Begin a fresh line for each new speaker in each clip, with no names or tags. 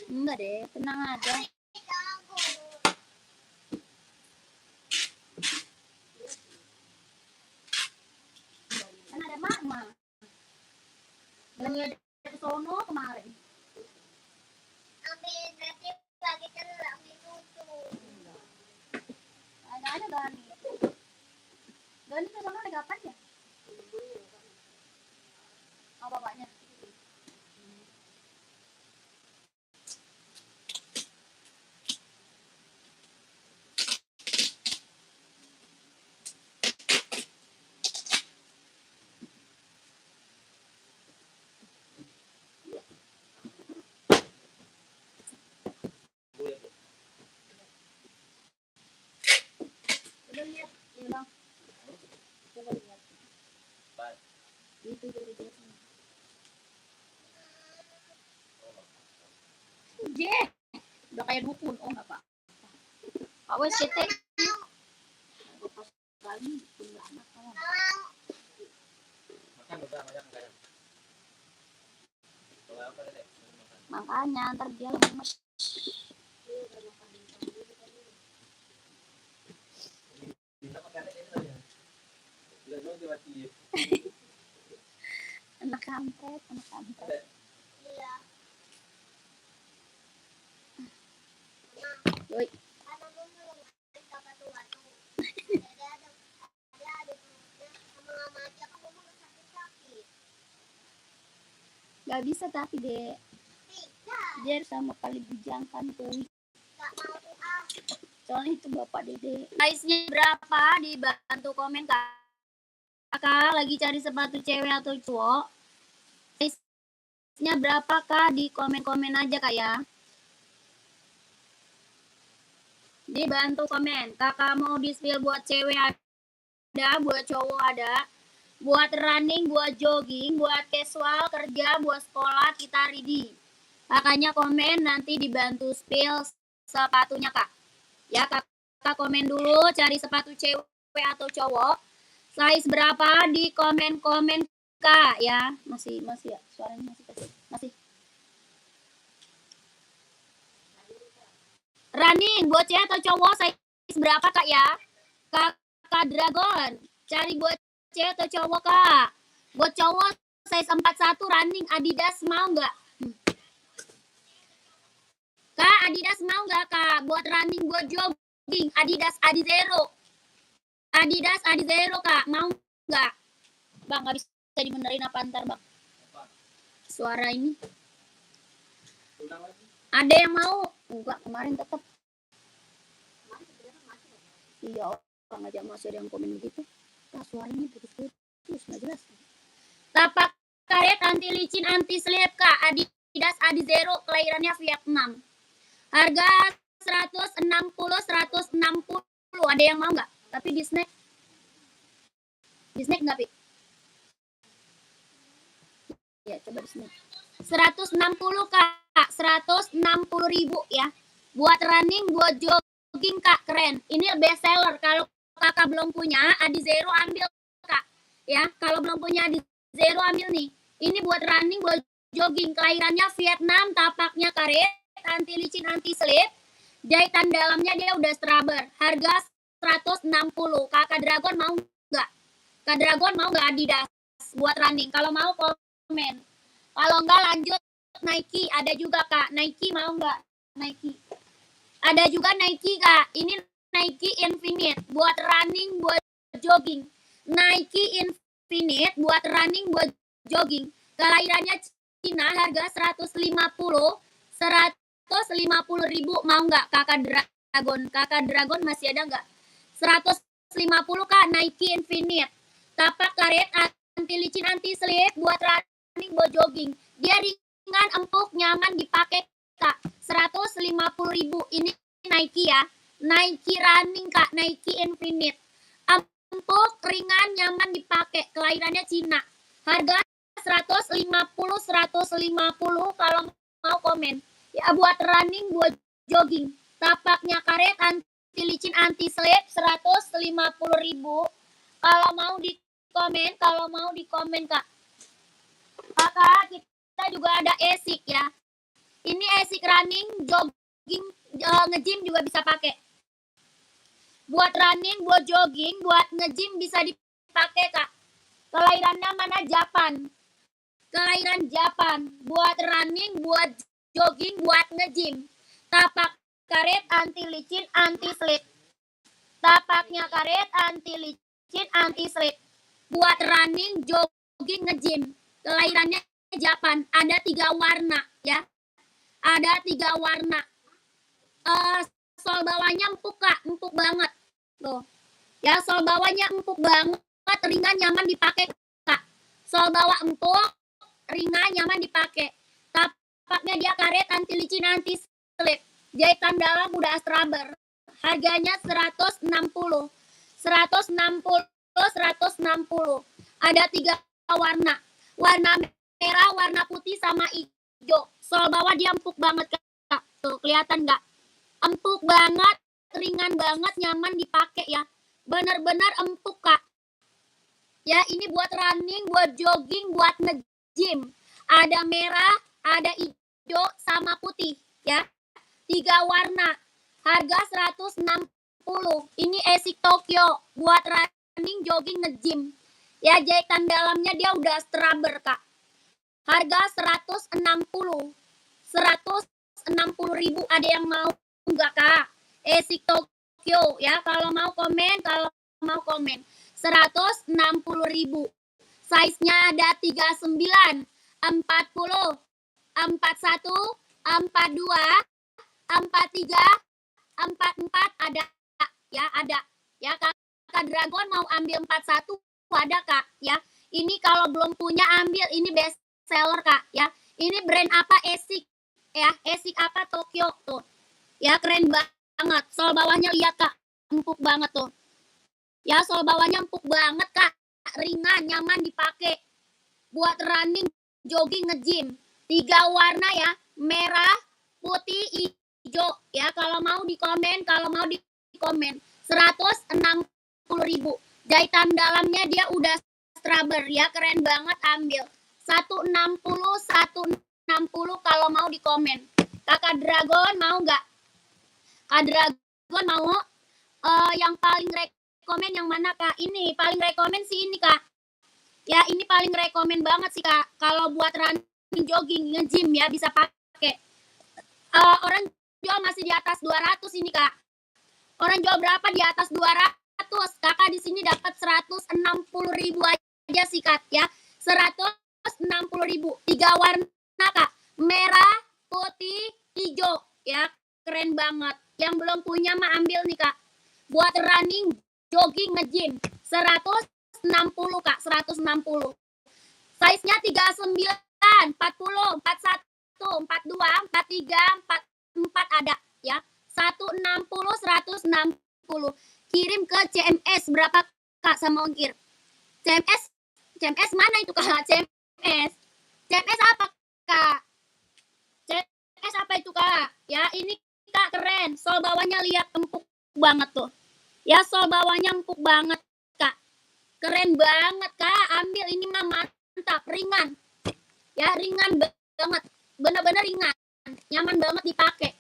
Enggak deh, tenang aja. Kan ada mama. Belum ada sono kemarin. Ada Gani. Gani ke sono ada kapan ya? Oh, bapaknya. Lihat, ya bang. Coba lihat. Itu jadi udah kayak dukun. Oh nggak pak. Awas cetek. Lagi punya anak kawan. Makan udah banyak kayak. Makanya ntar dia lemes. Anak kampret. Iya. Yoi. Gak bisa tapi dek. Dia sama kali bujangkan tuh. Soalnya itu bapak dede. Size-nya berapa? Dibantu komen kakak lagi cari sepatu cewek atau cowok. Size-nya berapa kak? Di komen-komen aja kak ya. Dibantu komen. Kakak mau di-spill buat cewek ada, buat cowok ada. Buat running, buat jogging, buat casual, kerja, buat sekolah, kita ready. Kakaknya komen, nanti dibantu spill sepatunya kak. Ya kakak komen dulu, cari sepatu cewek atau cowok. Size berapa di komen-komen kak ya. Masih ya, suaranya masih. Running, buat cewek atau cowok, size berapa kak ya? Kakak Dragon, cari buat cewek atau cowok kak? Buat cowok size 41 running Adidas mau nggak? Kak Adidas mau nggak kak? Buat running, buat jogging Adidas Adizero. Adidas Adizero kak mau nggak? Bang nggak bisa dibenerin apa ntar bang? Suara ini. Ada yang mau? Enggak, kemarin tetap. Iya, orang aja masih ada yang komen gitu. Kak suaranya putus nggak jelas. Tapak karet anti licin anti slip kak. Adidas Adizero kelahirannya Vietnam. Harga 160. Ada yang mau nggak? Tapi di snack nggak pi? Ya coba di snack. 160 kak. 160.000 ya. Buat running, buat jogging kak, keren. Ini best seller. Kalau kakak belum punya Adizero ambil kak. Ya, kalau belum punya Adizero ambil nih. Ini buat running, buat jogging. Kelahirannya Vietnam, tapaknya karet, anti licin, anti slip. Jahitan dalamnya dia udah strabber. Harga 160. Kakak Dragon mau nggak? Kak Dragon mau nggak Adidas buat running? Kalau mau komen. Kalau nggak lanjut Nike, ada juga kak. Nike mau nggak? Nike. Ada juga Nike kak. Ini Nike Infinite buat running, buat jogging. Nike Infinite buat running, buat jogging. Kelahirannya Cina, harga 150. 150.000 mau nggak kakak Dragon? Kakak Dragon masih ada nggak? 150 kak Nike Infinite. Tapak karet anti licin, anti slip buat running, buat jogging. Dia ringan, empuk, nyaman dipakai kak. 150.000. Ini Nike ya. Nike running kak, Nike Infinite. Empuk, ringan, nyaman dipakai. Kelahirannya Cina. Harga 150. Kalau mau komen. Ya buat running, buat jogging. Tapaknya karet, anti licin, anti slip 150.000. Kalau mau di komen Kak. Kakak, kita juga ada esik ya. Ini esik running, jogging, nge-gym juga bisa pakai. Buat running, buat jogging, buat nge-gym bisa dipakai Kak. Kelahirannya mana? Japan. Kelahiran Japan. Buat running, buat jogging, buat nge-gym. Tapak karet, anti licin, anti slip. Tapaknya karet, anti licin, anti slip. Buat running, jogging, nge-gym. Kelahirannya Japan. Ada 3 warna ya. Ada 3 warna. Sol bawahnya empuk Kak, empuk banget. Tuh. Ya, sol bawahnya empuk banget, ringan, nyaman dipakai Kak. Sol bawah empuk, ringan, nyaman dipakai. Tapaknya dia karet, anti licin, anti slip. Jahitan dalam udah rubber. Harganya 160. 160. Ada 3 warna. Warna merah, warna putih, sama hijau. Sol bawah dia empuk banget Kak. Tuh, kelihatan nggak? Empuk banget, ringan banget, nyaman dipakai ya. Bener-bener empuk Kak. Ya, ini buat running, buat jogging, buat nge-gym. Ada merah, ada hijau, sama putih ya. 3 warna. Harga 160. Ini esik Tokyo buat running, jogging, nge-gym. Ya, jahitan dalamnya dia udah rubber Kak. Harga 160. 160.000. Ada yang mau enggak Kak? Esik Tokyo ya. Kalau mau komen, 160.000. Size-nya ada 39, 40, 41, 42, 43, 44 ada ya, ada. Ya, Kakak Dragon mau ambil 41 ada Kak ya. Ini kalau belum punya ambil, ini best seller Kak ya. Ini brand apa? Esik ya. Esik apa? Tokyo tuh. Ya, keren banget. Sol bawahnya lihat Kak, empuk banget tuh. Ya, sol bawahnya empuk banget Kak. Ringan, nyaman dipakai. Buat running, jogging, nge-gym. 3 warna ya. Merah, putih, hijau. Ya, kalau mau di komen, 160.000. Jahitan dalamnya dia udah rubber ya, keren banget, ambil. 160 kalau mau di komen. Kakak Dragon mau nggak? Kak Dragon mau yang paling rekomen yang mana Kak? Ini paling rekomen sih ini Kak. Ya, ini paling rekomen banget sih Kak. Kalau buat running, jogging, nge-gym ya bisa pakai. Orang jual masih di atas 200 ini Kak. Orang jual berapa? Di atas 200. Kakak di sini dapat 160.000 aja sih Kak ya. 160.000. 3 warna Kak. Merah, putih, hijau ya. Keren banget. Yang belum punya mah ambil nih Kak. Buat running, jogging, nge-gym. 160 Kak, 160. Size-nya 39, 40, 41, 42, 43, 44 ada ya. 160, 160. Kirim ke CMS berapa Kak sama ongkir? CMS mana itu Kak? CMS apa Kak? CMS apa itu Kak? Ya, ini Kak keren. Sol bawahnya lihat empuk banget tuh. Ya, sol bawahnya empuk banget Kak. Keren banget Kak. Ambil, ini mah mantap, ringan. Ya, ringan banget. Bener-bener ringan. Nyaman banget dipakai.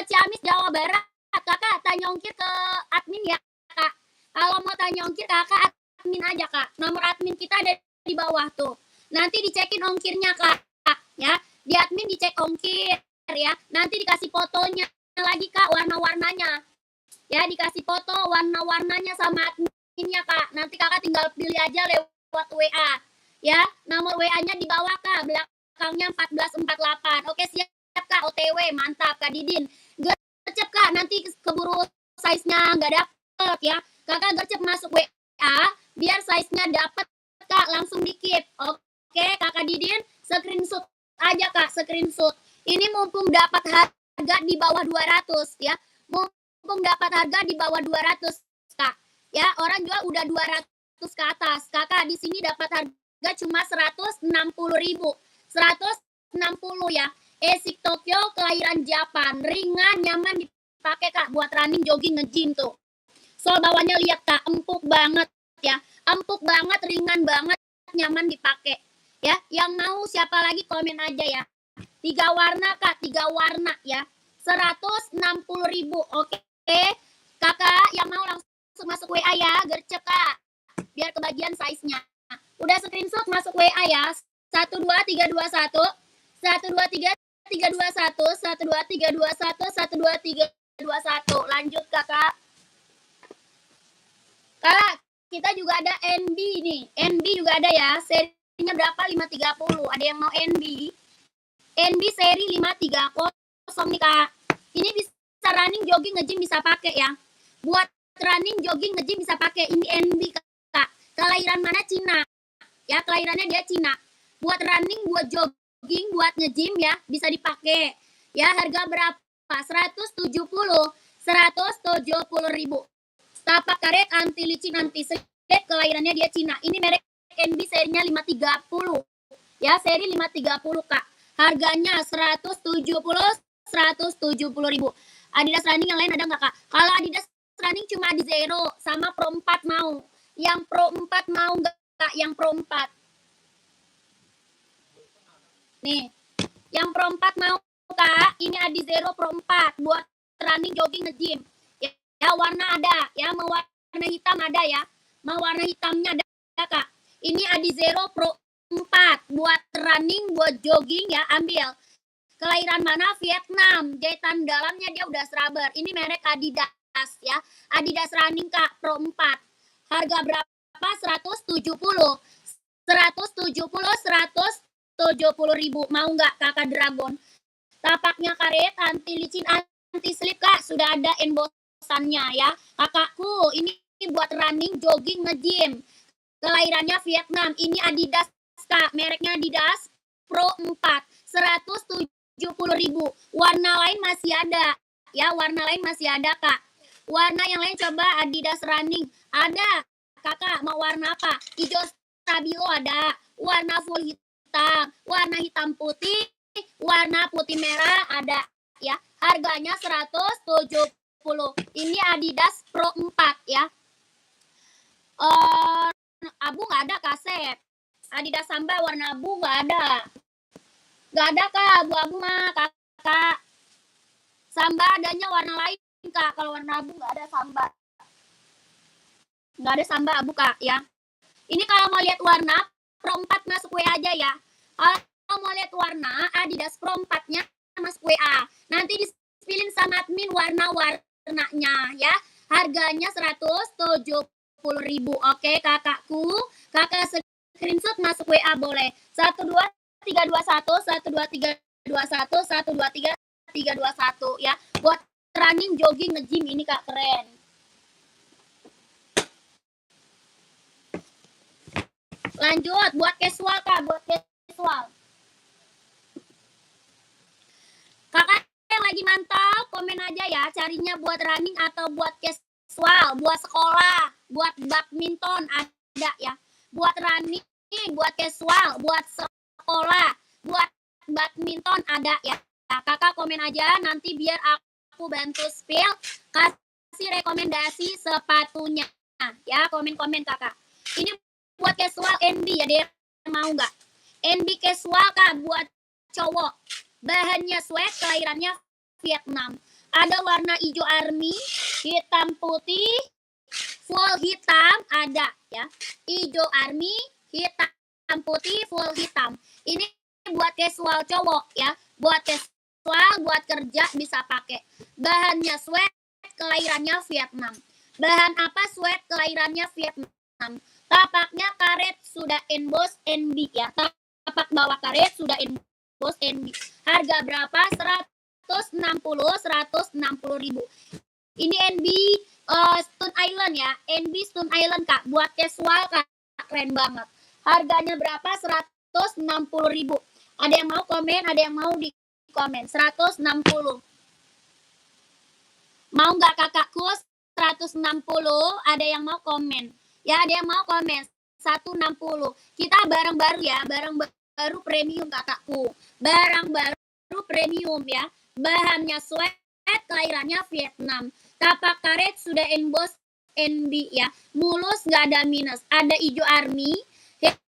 Ciamis, Jawa Barat. Kakak tanya ongkir ke admin ya Kak. Kalau mau tanya ongkir Kakak admin aja Kak. Nomor admin kita ada di bawah tuh. Nanti dicekin ongkirnya Kak. Ya, di admin dicek ongkir ya. Nanti dikasih fotonya lagi Kak, warna-warnanya. Ya, dikasih foto warna-warnanya sama adminnya Kak. Nanti Kakak tinggal pilih aja lewat WA. Ya, nomor WA-nya di bawah Kak. Belakangnya 1448. Oke, siap Kak. OTW, mantap Kak Didin. Gercep Kak, nanti keburu size-nya nggak dapet ya. Kakak gercep masuk WA, biar size-nya dapet Kak, langsung di-keep. Oke, Kakak Didin, screenshot aja Kak, screenshot. Ini mumpung dapat harga di bawah 200 ya. Mumpung dapat harga di bawah 200 Kak. Ya, orang jual udah 200 ke atas. Kakak di sini dapat harga cuma 160.000. 160 ya. Esik Tokyo kelahiran Japan, ringan, nyaman dipakai Kak buat running, jogging, nge-gym tuh. Sol bawahnya lihat Kak, empuk banget ya. Empuk banget, ringan banget, nyaman dipakai. Ya, yang mau siapa lagi komen aja ya. 3 warna Kak, 3 warna ya. 160.000. Oke. Kakak yang mau langsung masuk WA ya, gercep Kak. Biar kebagian size-nya. Udah screenshot masuk WA ya. 12321 123 321 12321 12321. Lanjut Kakak. Kak, kita juga ada NB nih. NB juga ada ya. Serinya berapa? 530. Ada yang mau NB? NB seri 530 nih Kak. Ini bisa running, jogging, nge-gym bisa pakai ya. Buat running, jogging, nge-gym bisa pakai. Ini NB Kak. Kelahiran mana? Cina. Ya, kelahirannya dia Cina. Buat running, buat jogging, buat nge-gym ya, bisa dipakai. Ya, harga berapa? 170. 170.000. Tapak karet, anti licin, anti slip, kelahirannya dia Cina. Ini merek NB serinya 530. Ya, seri 530 Kak. Harganya 170.000. Adidas running yang lain ada nggak Kak? Kalau Adidas running cuma di Zero sama Pro 4 mau. Yang Pro 4 mau nggak Kak? Yang Pro 4. Nih, yang Pro 4 mau Kak? Ini Adi Zero Pro 4 buat running, jogging, nge-gym. Ya, warna ada. Ya, mau warna hitam ada ya. Mau warna hitamnya ada Kak. Ini Adi Zero Pro 4 buat running, buat jogging ya, ambil. Kelahiran mana? Vietnam. Jahitan dalamnya dia udah rubber. Ini merek Adidas ya. Adidas running Kak, Pro 4. Harga berapa? 170. 170.000. Mau nggak Kakak Dragon? Tapaknya karet, anti licin, anti slip Kak. Sudah ada embosannya ya. Kakakku, ini buat running, jogging, nge-gym. Kelahirannya Vietnam. Ini Adidas Kak, mereknya Adidas Pro 4. 170.000. Warna lain masih ada. Ya, warna lain masih ada Kak. Warna yang lain coba Adidas running. Ada. Kakak mau warna apa? Hijau stabilo ada. Warna full hitam. Warna hitam putih. Warna putih merah ada. Ya, harganya 170. Ini Adidas Pro 4 ya. Abu nggak ada kaset. Adidas Samba warna abu nggak ada. Nggak ada Kak, abu-abu mah Kakak. Samba adanya warna lain Kak. Kalau warna abu nggak ada Samba. Nggak ada Samba abu Kak ya. Ini kalau mau lihat warna Pro 4 masuk WA aja ya. Kalau mau lihat warna Adidas Pro 4-nya masuk WA. Nanti dipilih sama admin warna-warnanya ya. Harganya 170.000. Oke kakakku. Kakak screenshot masuk WA boleh. 12321 12321 12321 ya. Buat running, jogging, nge-gym ini Kak keren. Lanjut buat casual Kak, buat casual. Kakak yang lagi mantau komen aja ya, carinya buat running atau buat casual, buat sekolah, buat badminton ada ya. Buat running, buat casual, buat sekolah, buat badminton ada ya. Nah, kakak komen aja nanti biar aku bantu spill, kasih rekomendasi sepatunya ya. Komen-komen kakak. Ini buat casual NB ya, dia mau nggak? NB casual Kak buat cowok. Bahannya sweat, kelahirannya Vietnam. Ada warna hijau army, hitam putih, full hitam ada ya. Hijau army, hitam putih, full hitam. Ini buat casual cowok ya. Buat casual, buat kerja bisa pakai. Bahannya sweat, kelahirannya Vietnam. Bahan apa sweat, kelahirannya Vietnam. Tapaknya karet sudah emboss NB ya. Tapak bawah karet sudah emboss NB. Harga berapa? 160.000. Ini NB Stone Island ya. NB Stone Island Kak. Buat casual Kak. Keren banget. Harganya berapa? 160.000. Ada yang mau komen, ada yang mau di komen. 160. Mau nggak kakakku? 160. Ada yang mau komen. Ya, ada yang mau komen 160. Kita barang baru ya, barang baru premium kakakku. Barang baru premium ya. Bahannya sweat, kelahirannya Vietnam. Tapak karet sudah emboss NB ya. Mulus nggak ada minus. Ada hijau army,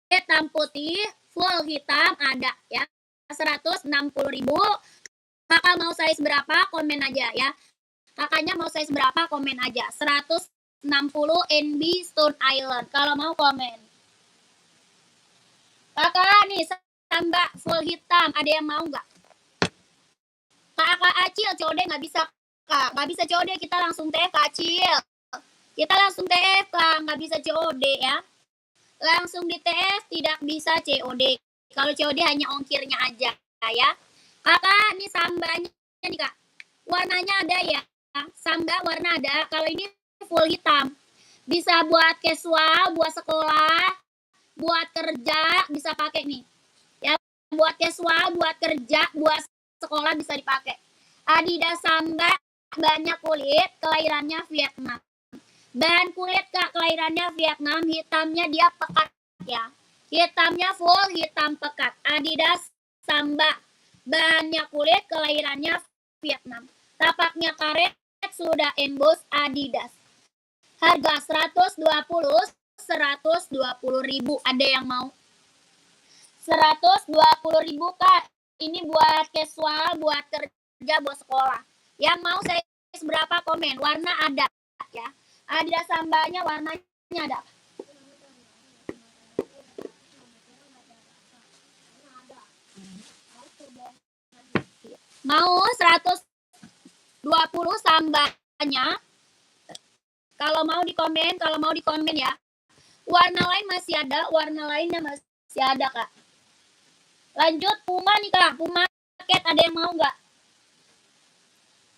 hitam putih, full hitam ada ya. 160.000. Kakak mau size berapa? Komen aja ya. Kakaknya mau size berapa? Komen aja. 160 NB Stone Island. Kalau mau komen. Kakak nih tambah full hitam. Ada yang mau nggak? Kakak Acil COD nggak bisa kak. Nggak bisa COD. Kita langsung TF Kak Acil. Kita langsung TF kak. Nggak bisa COD ya. Langsung di TF tidak bisa COD. Kalau COD hanya ongkirnya aja ya. Kakak nih sambanya nih kak. Warnanya ada ya. Samba warna ada. Kalau ini full hitam. Bisa buat casual, buat sekolah, buat kerja bisa pakai nih. Ya, buat casual, buat kerja, buat sekolah bisa dipakai. Adidas Samba banyak kulit, kelahirannya Vietnam. Bahan kulit kak, kelahirannya Vietnam, hitamnya dia pekat ya. Hitamnya full, hitam pekat. Adidas Samba bahannya kulit, kelahirannya Vietnam. Tapaknya karet, sudah emboss Adidas. Harga 120.000. Ada yang mau? 120.000 kak. Ini buat casual, buat kerja, buat sekolah. Yang mau saya berapa komen? Warna ada ya. Adidas Sambanya warnanya ada. Mau 120 Sambanya. Kalau mau di komen ya. Warna lain masih ada, warna lainnya masih ada kak. Lanjut Puma nih kak, Puma Cat ada yang mau nggak?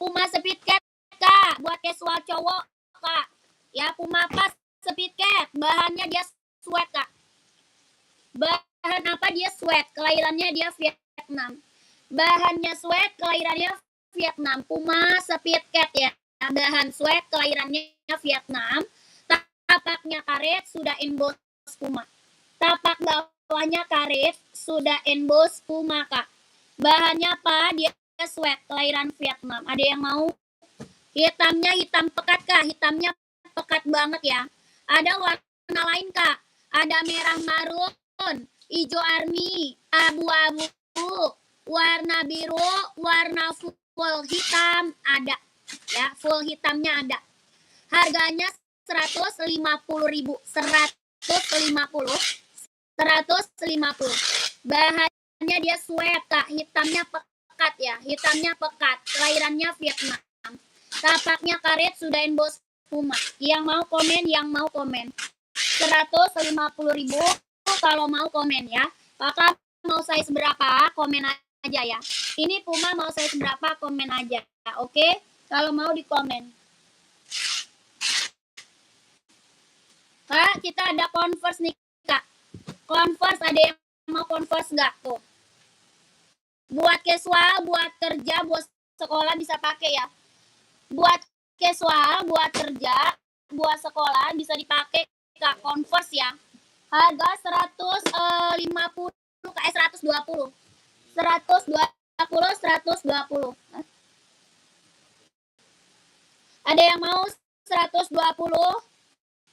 Puma Speed Cat kak, buat casual cowok kak. Ya Puma Pas Speed Cat, bahannya dia sweat kak. Bahan apa dia sweat? Kelahirannya dia Vietnam. Bahannya sweat, kelahirannya Vietnam. Puma Speed Cat ya. Bahan sweat, kelahirannya Vietnam. Tapaknya karet, sudah emboss Puma. Tapak bawahnya karet, sudah emboss Puma kak. Bahannya apa? Dia sweat, kelahiran Vietnam. Ada yang mau? Hitamnya hitam pekat kak. Hitamnya pekat banget ya. Ada warna lain kak. Ada merah marun, hijau army, abu-abu, warna biru, warna full hitam ada. Ya, full hitamnya ada. Harganya 150.000. 150. Bahannya dia sweat kak. Hitamnya pekat ya. Hitamnya pekat. Kelahirannya Vietnam. Tapaknya karet, sudah emboss Puma. Yang mau komen. 150.000. Kalau mau komen ya. Kakak mau size berapa? Komen aja ya. Ini Puma mau size berapa? Komen aja. Oke? Kalau mau di komen. Kak, kita ada Converse nih kak. Converse ada yang mau Converse nggak tuh? Buat casual, buat kerja, buat sekolah bisa pakai ya. Buat casual, buat kerja, buat sekolah bisa dipakai kak. Converse ya. Harga 150 kak, 120. 120. Ada yang mau 120?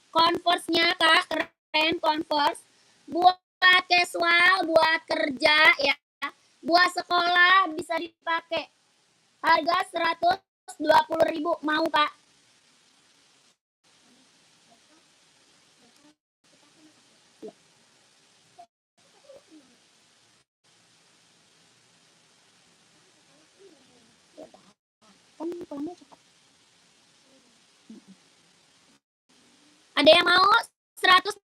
Converse-nya kak, keren Converse. Buat casual, buat kerja ya. Buat sekolah bisa dipakai. Harga 120.000. Mau kak? Ada yang mau 120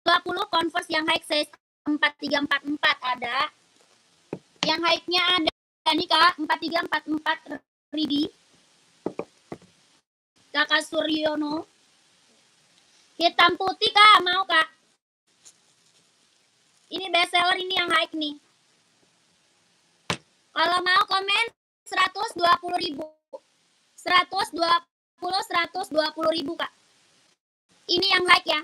Converse yang high size 4344 ada. Yang high-nya ada nih kak, 4344 Ridi. Kakak Suryono. Hitam putih kak, mau kak? Ini best seller, ini yang high nih. Kalau mau komen 120.000. 120.000 kak. Ini yang like ya.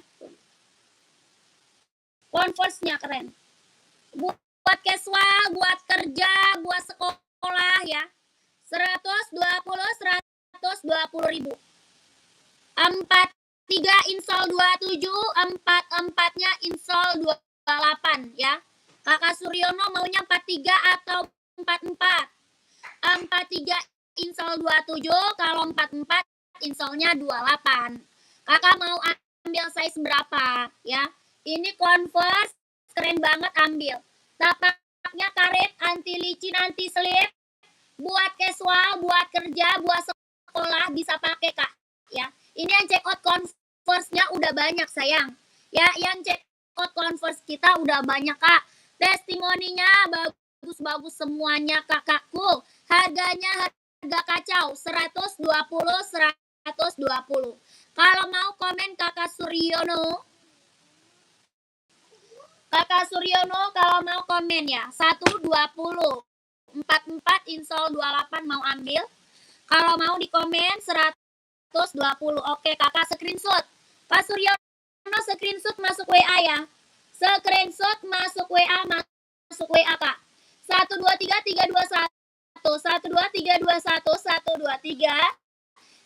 Converse-nya keren. Buat casual, buat kerja, buat sekolah sekolah ya. 120 ribu. 43 install 27, 44-nya install 28 ya. Kakak Suryono maunya 43 atau 44? 43 install 27, kalau 44 installnya 28. Kakak mau ambil size berapa ya? Ini Converse keren banget, ambil. Tapaknya karet, anti licin, anti slip. Buat casual, buat kerja, buat sekolah bisa pakai Kak ya. Ini yang check out Converse-nya udah banyak sayang. Ya, yang check out Converse kita udah banyak Kak. Testimoninya bagus-bagus semuanya kakakku. Harganya harga kacau, 120. Kalau mau komen Kakak Suryono. Kakak Suryono kalau mau komen ya, 120. 44 install 28 mau ambil. Kalau mau di komen 120. Oke, Kakak screenshot. Pak Suryono screenshot masuk WA ya. Screenshot masuk WA, masuk WA Kak. 123 321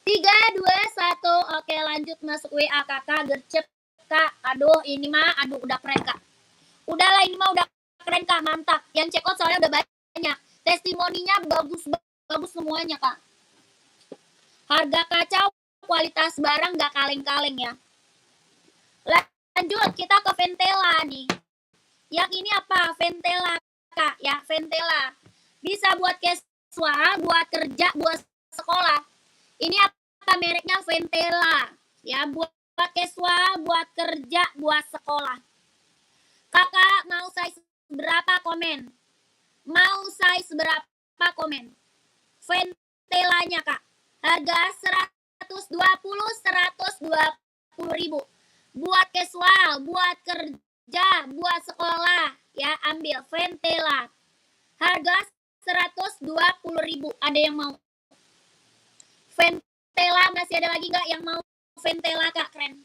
321. Oke, lanjut masuk WA Kakak, gercep Kak. Aduh, ini mah udah keren Kak. Udahlah, ini mah udah keren Kak, mantap. Yang check out soalnya udah banyak. Testimoninya bagus semuanya Kak. Harga kacau, kualitas barang gak kaleng-kaleng ya. Lanjut kita ke Ventela nih. Yang ini apa? Ventela Kak ya, Ventela. Bisa buat casual, buat kerja, buat sekolah. Ini apa mereknya? Ventela. Ya, buat casual, buat kerja, buat sekolah. Kakak mau size berapa, komen? Mau size berapa, komen? Ventelanya Kak. Harga 120 ribu. Buat casual, buat kerja, buat sekolah. Ya, ambil Ventela. Harga 120 ribu. Ada yang mau? Ventela masih ada lagi nggak yang mau Ventela Kak? Keren.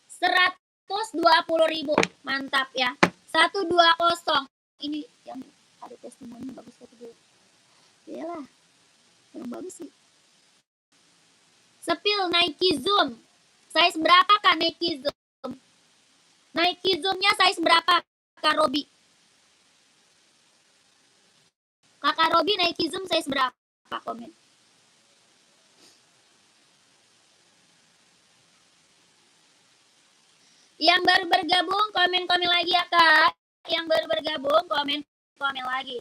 120 ribu. Mantap ya. 120. Ini yang ada testimoni bagus satu dulu. Iyalah, yang bagus sih. Sepil Nike Zoom. Size berapa Kak Nike Zoom? Nike Zoom-nya size berapa Kak Robi? Kakak Robi Nike Zoom size berapa? Komen. Yang baru bergabung komen-komen lagi ya Kak. Yang baru bergabung komen lagi.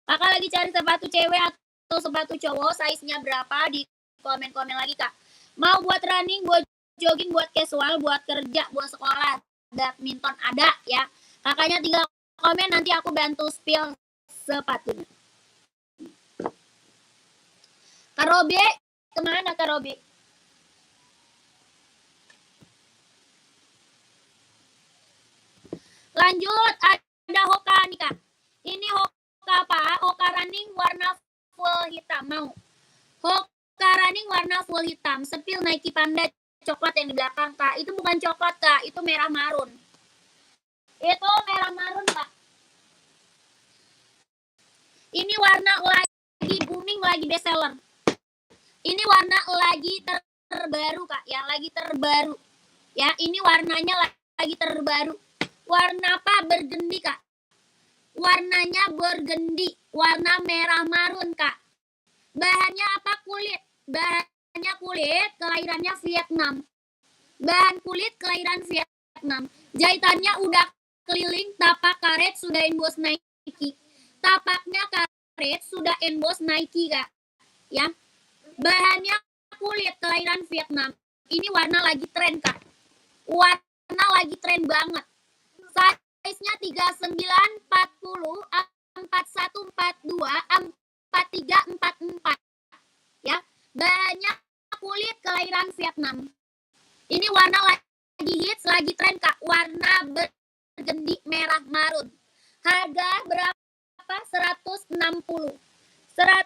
Kakak lagi cari sepatu cewek atau sepatu cowok, size-nya berapa, di komen-komen lagi Kak. Mau buat running, buat jogging, buat casual, buat kerja, buat sekolah, badminton ada ya. Kakaknya tinggal komen, nanti aku bantu spill sepatunya. Kak Robi, kemana Kak Robi? Lanjut, ada Hoka nih Kak. Ini Hoka apa? Hoka running warna full hitam. Mau? Hoka running warna full hitam. Sepil Nike Panda coklat yang di belakang Kak. Itu bukan coklat Kak, itu merah marun. Itu merah marun Kak. Ini warna lagi booming, lagi best seller. Ini warna lagi terbaru Kak, ya lagi terbaru. Ya, ini warnanya lagi terbaru. Warna apa? Burgundy Kak. Warnanya burgundy, warna merah marun Kak. Bahannya apa? Kulit. Bahannya kulit, kelahirannya Vietnam. Bahan kulit kelahiran Vietnam. Jahitannya udah keliling, tapak karet sudah emboss Nike. Tapaknya karet sudah emboss Nike Kak. Ya. Bahannya kulit kelahiran Vietnam. Ini warna lagi tren Kak. Warna lagi tren banget. Size-nya 39, 40, 41, 42, 43, 44. Ya. Bahannya kulit kelahiran Vietnam. Ini warna lagi hits, lagi tren Kak. Warna burgundy merah marun. Harga berapa? 160. 160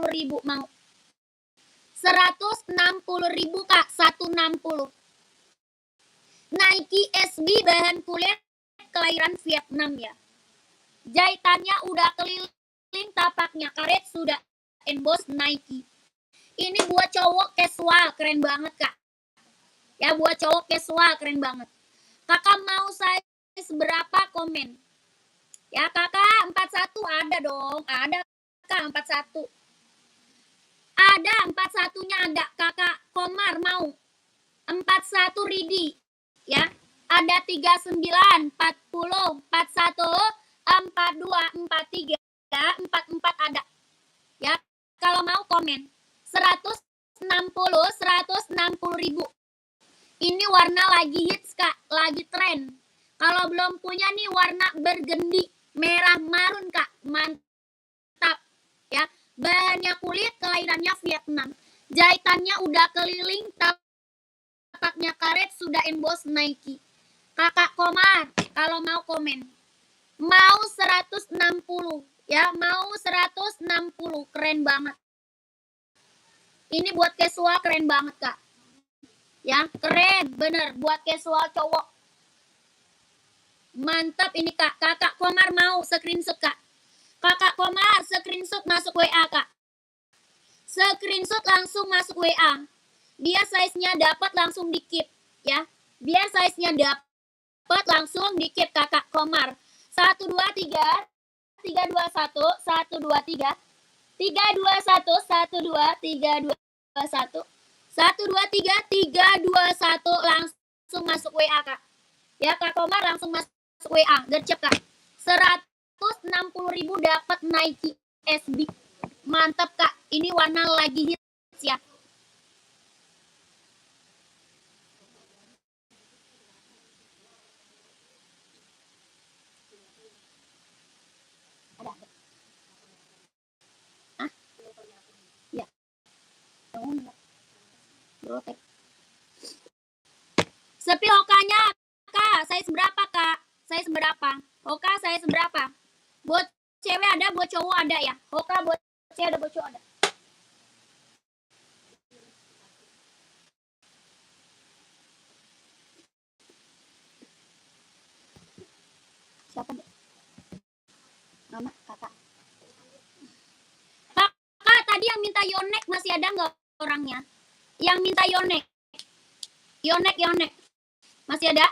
ribu mau. 160 ribu Kak, 160. Nike SB bahan kulit kelahiran Vietnam ya. Jahitannya udah keliling, tapaknya karet sudah emboss Nike. Ini buat cowok casual, keren banget kak. Ya buat cowok casual, keren banget. Kakak mau size berapa, komen. Ya kakak 41 ada dong, ada kak 41. Ada 41-nya ada, kakak Komar mau. 41 ready. Ya, ada 39, 40, 41, 42, 43, 44 ada. Ya, kalau mau komen. 160 ribu. Ini warna lagi hits kak, lagi tren. Kalau belum punya nih warna burgundy, merah marun kak, mantap. Ya, bahannya kulit, kelahirannya Vietnam. Jahitannya udah keliling, tapaknya karet, sudah emboss Nike. Kakak Komar, kalau mau komen. Mau 160, ya, mau 160, keren banget. Ini buat casual keren banget kak. Ya, keren, bener, buat casual cowok. Mantap ini kak. Kakak Komar mau screenshot kak. Kakak Komar screenshot masuk WA kak. Screenshot langsung masuk WA. Dia size-nya dapat langsung di keep ya. Dia size-nya dapat langsung di keep kakak Komar. 1 2 3 3 2 1 1 2 3 3 2 1 1 2 3 2 1 1 2 3 3 2 1 langsung masuk WA kak. Ya kak Komar langsung masuk WA, gercep kak. 160 ribu dapat Nike SB. Mantap kak, ini warna lagi hits ya. Ada. Ah? Ya. Brotek. Sepi hokanya kak, size berapa kak? Size berapa? Hoka size berapa? Buat cewek ada, buat cowok ada ya? Hoka buat cewek ada, buat cowok ada. Siapa deh? Mama, kakak. Kakak tadi yang minta Yonek masih ada nggak orangnya? Yang minta Yonek. Yonek. Masih ada?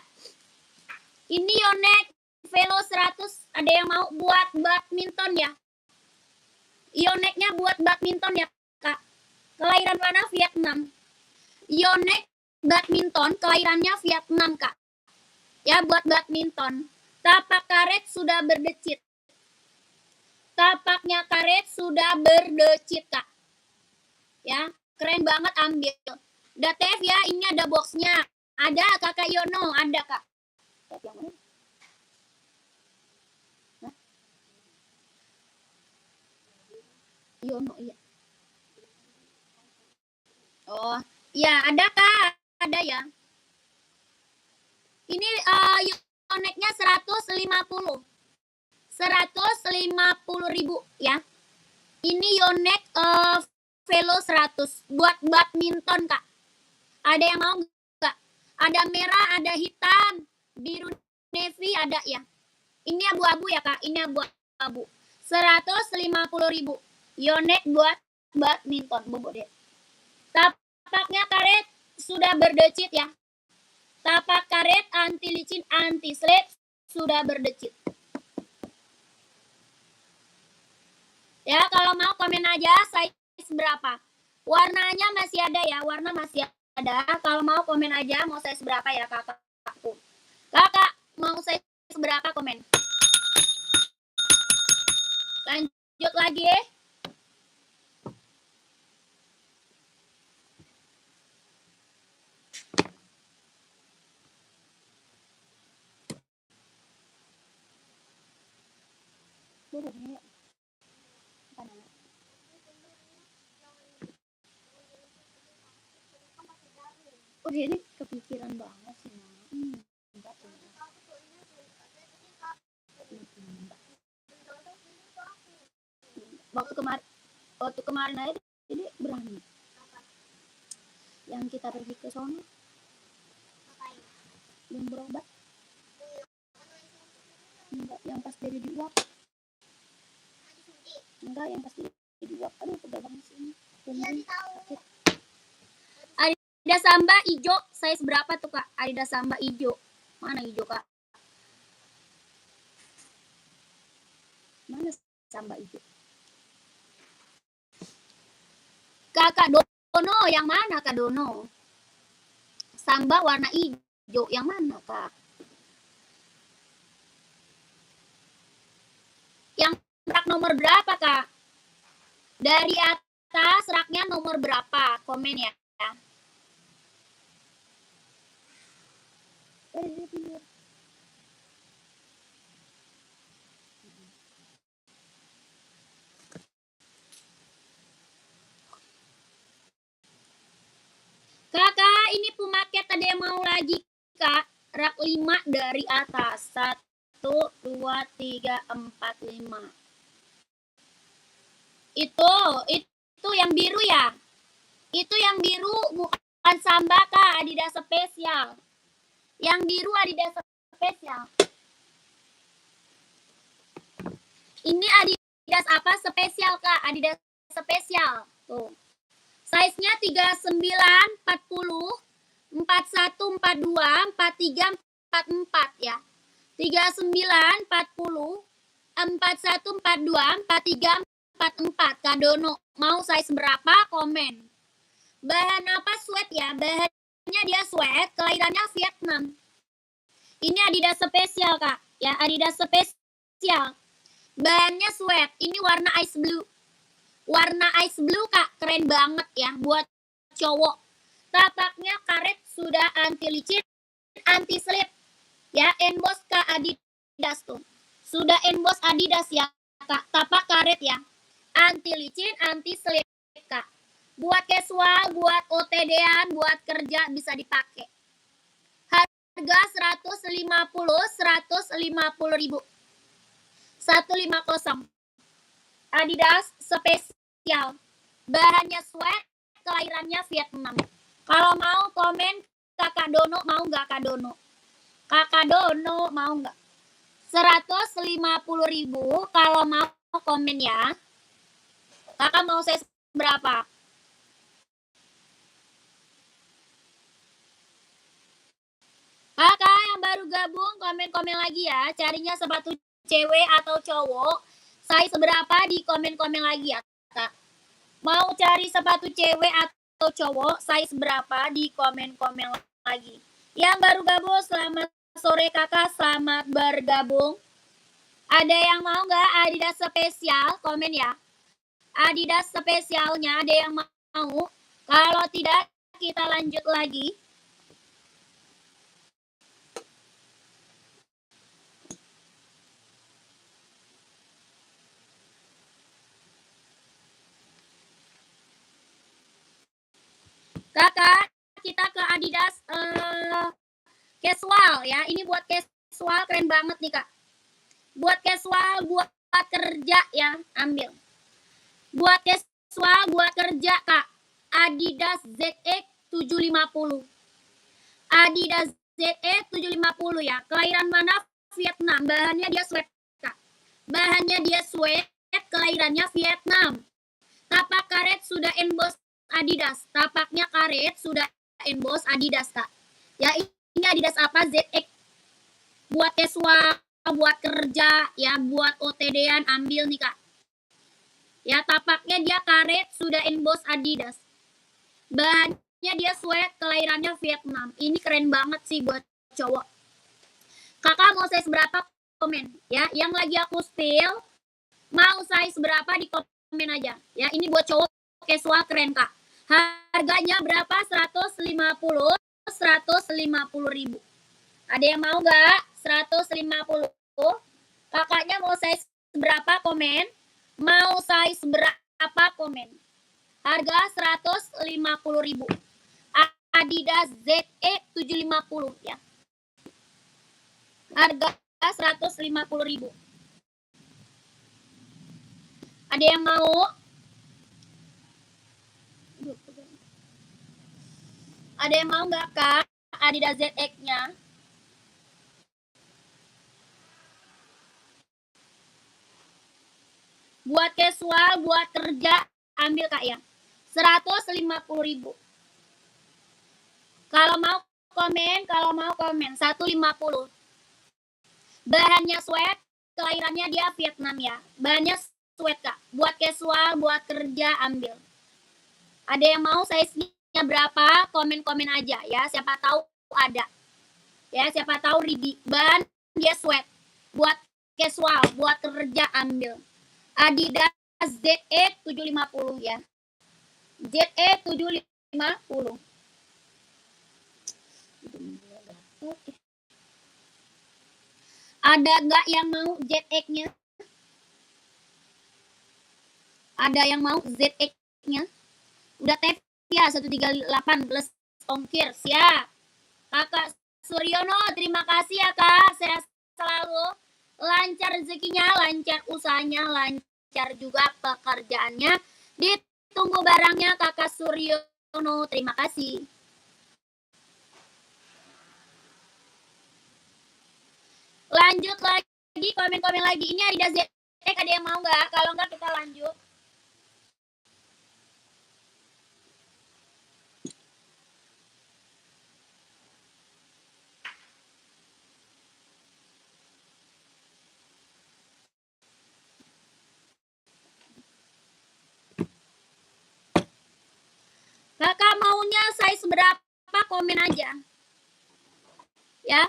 Ini Yonek Velo 100. Ada yang mau buat badminton ya? Yoneknya buat badminton ya kak. Kelahiran mana? Vietnam. Yonek badminton, kelahirannya Vietnam kak. Ya buat badminton. Tapak karet sudah berdecit. Tapaknya karet sudah berdecit kak. Ya, keren banget, ambil. Udah Tef ya, ini ada boxnya. Ada kakak Yono, ada kak. Tef yang mana? Hah? Yono, iya. Oh, iya ada kak, ada ya. Ini Yoneknya 150. 150 ribu ya. Ini Yonek Velo 100 buat badminton kak. Ada yang mau nggak? Ada merah, ada hitam, biru navy ada ya. Ini abu-abu ya kak, ini abu-abu. 150 ribu. Yonek buat badminton, bobo deh. Tapaknya karet sudah berdecit ya. Tapak karet anti licin, anti slip sudah berdecit. Ya, kalau mau komen aja size berapa. Warnanya masih ada ya, warna masih ada. Kalau mau komen aja mau size berapa ya kakakku. Kakak mau size berapa, komen. Lanjut lagi ya. Oh ini kepikiran banget sih. Waktu kemarin aja jadi berani. Yang kita pergi ke sono. Yang berobat. Enggak, yang pas dari di uap. Enggak, yang pasti dijual. Aduh, pegal banget sih. Adidas Samba hijau, size berapa tuh kak? Adidas Samba hijau. Mana hijau kak? Mana Samba hijau? Kakak Dono, yang mana kak Dono? Samba warna hijau, yang mana kak? Yang rak nomor berapa kak? Dari atas raknya nomor berapa? Komen ya. Kakak, ini pemaket ada yang mau lagi kak? Rak 5 dari atas. 1, 2, 3, 4, 5. Itu yang biru ya? Itu yang biru bukan Samba kak, Adidas spesial. Yang biru Adidas spesial. Ini Adidas apa spesial kak? Adidas spesial. Tuh. Size-nya 39, 40, 41, 42, 43, 44 ya. 39, 40, 41, 42, 43, 44. Kak Dono, mau size berapa? Komen. Bahan apa? Sweat ya. Bahannya dia sweat, kelahirannya Vietnam. Ini Adidas spesial kak. Ya, Adidas spesial. Bahannya sweat. Ini warna ice blue. Warna ice blue kak, keren banget ya buat cowok. Tapaknya karet, sudah anti licin, anti slip. Ya, emboss kak Adidas tuh. Sudah emboss Adidas ya kak. Tapak karet ya. Anti licin, anti slip kak. Buat casual, buat OTD-an, buat kerja bisa dipakai. Harga 150 ribu. 150. Adidas spesial. Bahannya sweat, kelahirannya Vietnam. Kalau mau komen Kakak Dono, mau nggak Kak Dono? Kakak Dono mau nggak? 150 ribu. Kalau mau komen ya. Kakak mau size berapa? Kakak yang baru gabung komen-komen lagi ya. Carinya sepatu cewek atau cowok. Size berapa di komen-komen lagi ya kak. Mau cari sepatu cewek atau cowok size berapa di komen-komen lagi. Yang baru gabung selamat sore kakak, selamat bergabung. Ada yang mau nggak Adidas spesial? Komen ya. Adidas spesialnya ada yang mau? Kalau tidak kita lanjut lagi. Kakak, kita ke Adidas casual ya. Ini buat casual keren banget nih kak. Buat casual, buat kerja ya, ambil. Buat casual, buat kerja kak. Adidas ZX 750. Adidas ZX 750 ya. Kelahiran mana? Vietnam. Bahannya dia sweat kak. Bahannya dia sweat, kelahirannya Vietnam. Tapak karet sudah emboss Adidas. Tapaknya karet sudah emboss Adidas kak. Ya ini Adidas apa? ZX. Buat casual, buat kerja, ya buat OTD-an ambil nih kak. Ya tapaknya dia karet sudah emboss Adidas. Bahannya dia sweat, kelahirannya Vietnam. Ini keren banget sih buat cowok. Kakak mau size berapa? Komen ya. Yang lagi aku spill, mau size berapa di komen aja. Ya ini buat cowok casual keren kak. Harganya berapa? 150 ribu. Ada yang mau nggak? 150. Kakaknya mau size berapa? Komen. Mau size berapa? Komen. Harga 150 ribu. Adidas ZX 750 ya. Harga 150 ribu. Ada yang mau? Ada yang mau nggak kak Adidas ZX-nya? Buat casual, buat kerja, ambil Kak ya. 150.000. Kalau mau komen 150. Bahannya sweat, kelahirannya dia Vietnam ya. Bahannya sweat Kak. Buat casual, buat kerja, ambil. Ada yang mau size-nya berapa? Komen-komen aja ya. Siapa tahu ada. Ya, siapa tahu ready. Bahan dia sweat. Buat casual, buat kerja, ambil. Adidas ZE 750 ya. ZE 750. Ada nggak yang mau ZX-nya? Ada yang mau ZX-nya? Udah tap ya 138 plus ongkir. Siap. Kakak Suryono, terima kasih ya Kak. Sehat selalu. Lancar rezekinya, lancar usahanya, lancar juga pekerjaannya. Ditunggu barangnya Kakak Suryono. Terima kasih. Lanjut lagi, komen-komen lagi. Ini Adidas ZX, ada yang mau nggak? Kalau nggak kita lanjut. Kakak maunya size berapa? Komen aja. Ya.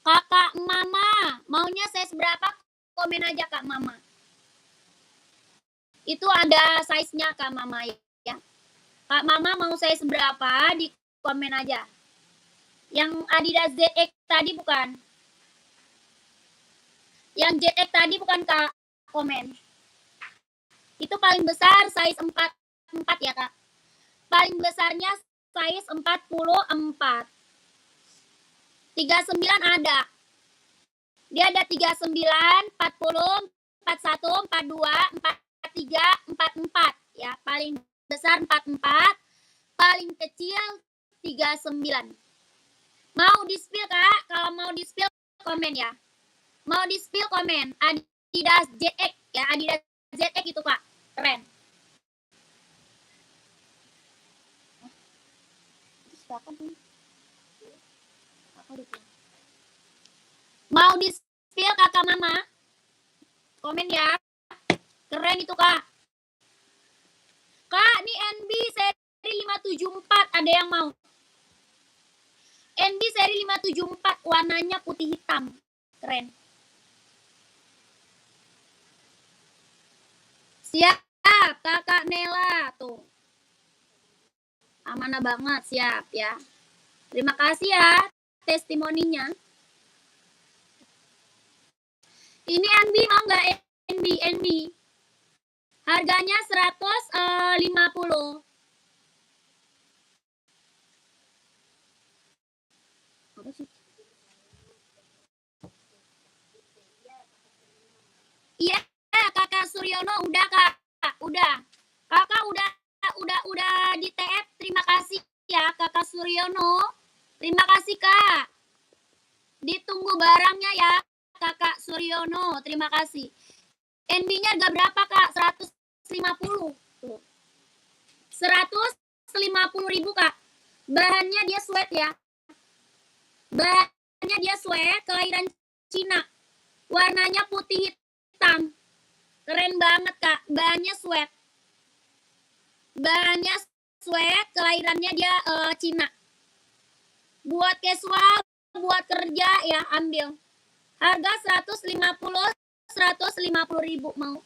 Kakak Mama, maunya size berapa? Komen aja Kak Mama. Itu ada size-nya Kak Mama ya. Kak Mama mau size berapa? Di komen aja. Yang Adidas ZX tadi bukan? Yang ZX tadi bukan Kak? Komen. Itu paling besar size 44 ya Kak. Paling besarnya size 44. 39 ada. Dia ada 39, 40, 41, 42, 43, 44 ya. Paling besar 44, paling kecil 39. Mau di-spill Kak? Kalau mau di-spill komen ya. Mau di-spill komen. Adidas ZX ya, Adidas ZX itu Kak. Keren. Mau di-spill Kakak Mama? Komen ya. Keren itu Kak. Kak, ini NB seri 574. Ada yang mau? NB seri 574. Warnanya putih hitam. Keren. Siap Kakak Nela. Tuh. Amanah banget. Siap ya. Terima kasih ya testimoninya. Ini NB mau nggak NB? Harganya 150. Apa sih? Iya, Kakak Suryono udah Kak. Udah. Kakak udah di TF. Terima kasih ya Kakak Suryono. Terima kasih Kak. Ditunggu barangnya ya Kakak Suryono. Terima kasih. NB-nya harga berapa Kak? 150. 150.000 Kak. Bahannya dia sweat ya. Bahannya dia sweat, kelahiran Cina. Warnanya putih hitam. Keren banget Kak. Bahannya sweat. Bahannya sweat, kelahirannya dia Cina. Buat casual, buat kerja ya ambil. Harga 150.000 mau.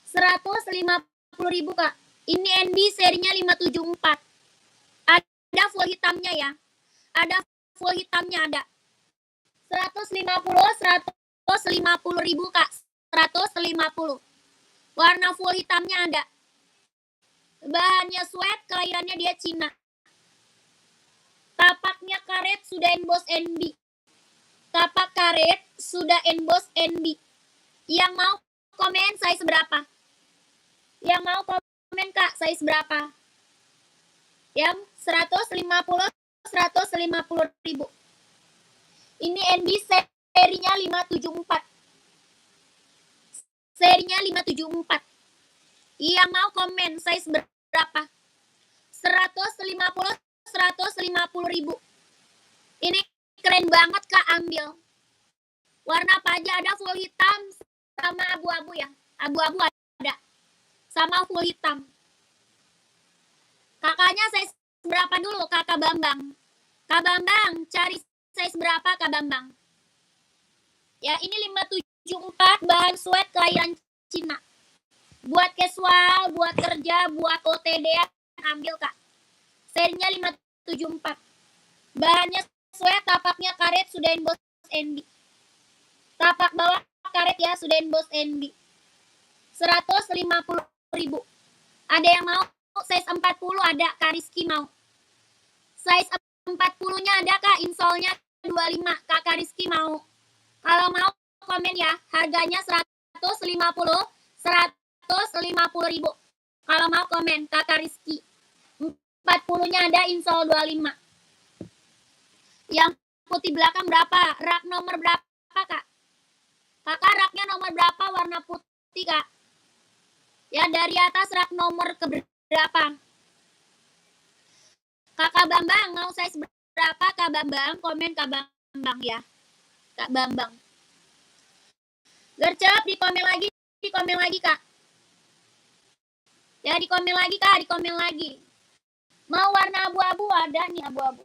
150.000 Kak. Ini NB serinya 574. Ada full hitamnya ya. Ada full hitamnya ada. 150.000 Kak. 150. Warna full hitamnya ada. Bahannya sweat, kelahirannya dia Cina. Tapaknya karet sudah emboss NB. Tapak karet sudah emboss NB. Yang mau komen size berapa? Yang mau komen Kak size berapa? Yang 150.000. Ini NB serinya 574. Serinya 574. Yang mau komen size berapa? 150 ribu. Ini keren banget Kak, ambil. Warna apa aja ada, full hitam sama abu-abu ya. Abu-abu ada. Sama full hitam. Kakaknya size berapa dulu Kakak Bambang? Kak Bambang, cari size berapa Kak Bambang? Ya, ini 574 bahan sweat kelahiran Cina. Buat casual, buat kerja, buat OTD ambil Kak. Serinya 574. Bahannya sweat, tapaknya karet, sudah emboss NB. Tapak bawah karet ya, sudah emboss NB. 150 ribu. Ada yang mau? Size 40 ada, Kak Rizky mau. Size 40-nya ada Kak, insolnya 25. Kak Rizky mau. Kalau mau komen ya, harganya 150 ribu. Kalau mau komen, Kakak Rizky. 40-nya ada, insol 25. Yang putih belakang berapa? Rak nomor berapa Kak? Kakak raknya nomor berapa warna putih Kak? Ya, dari atas rak nomor ke berapa? Kakak Bambang mau size berapa Kak Bambang? Komen Kak Bambang ya. Kak Bambang. Gercep, di komen lagi Kak. Ya, di komen lagi Kak, di komen lagi. Mau warna abu-abu ada nih, abu-abu.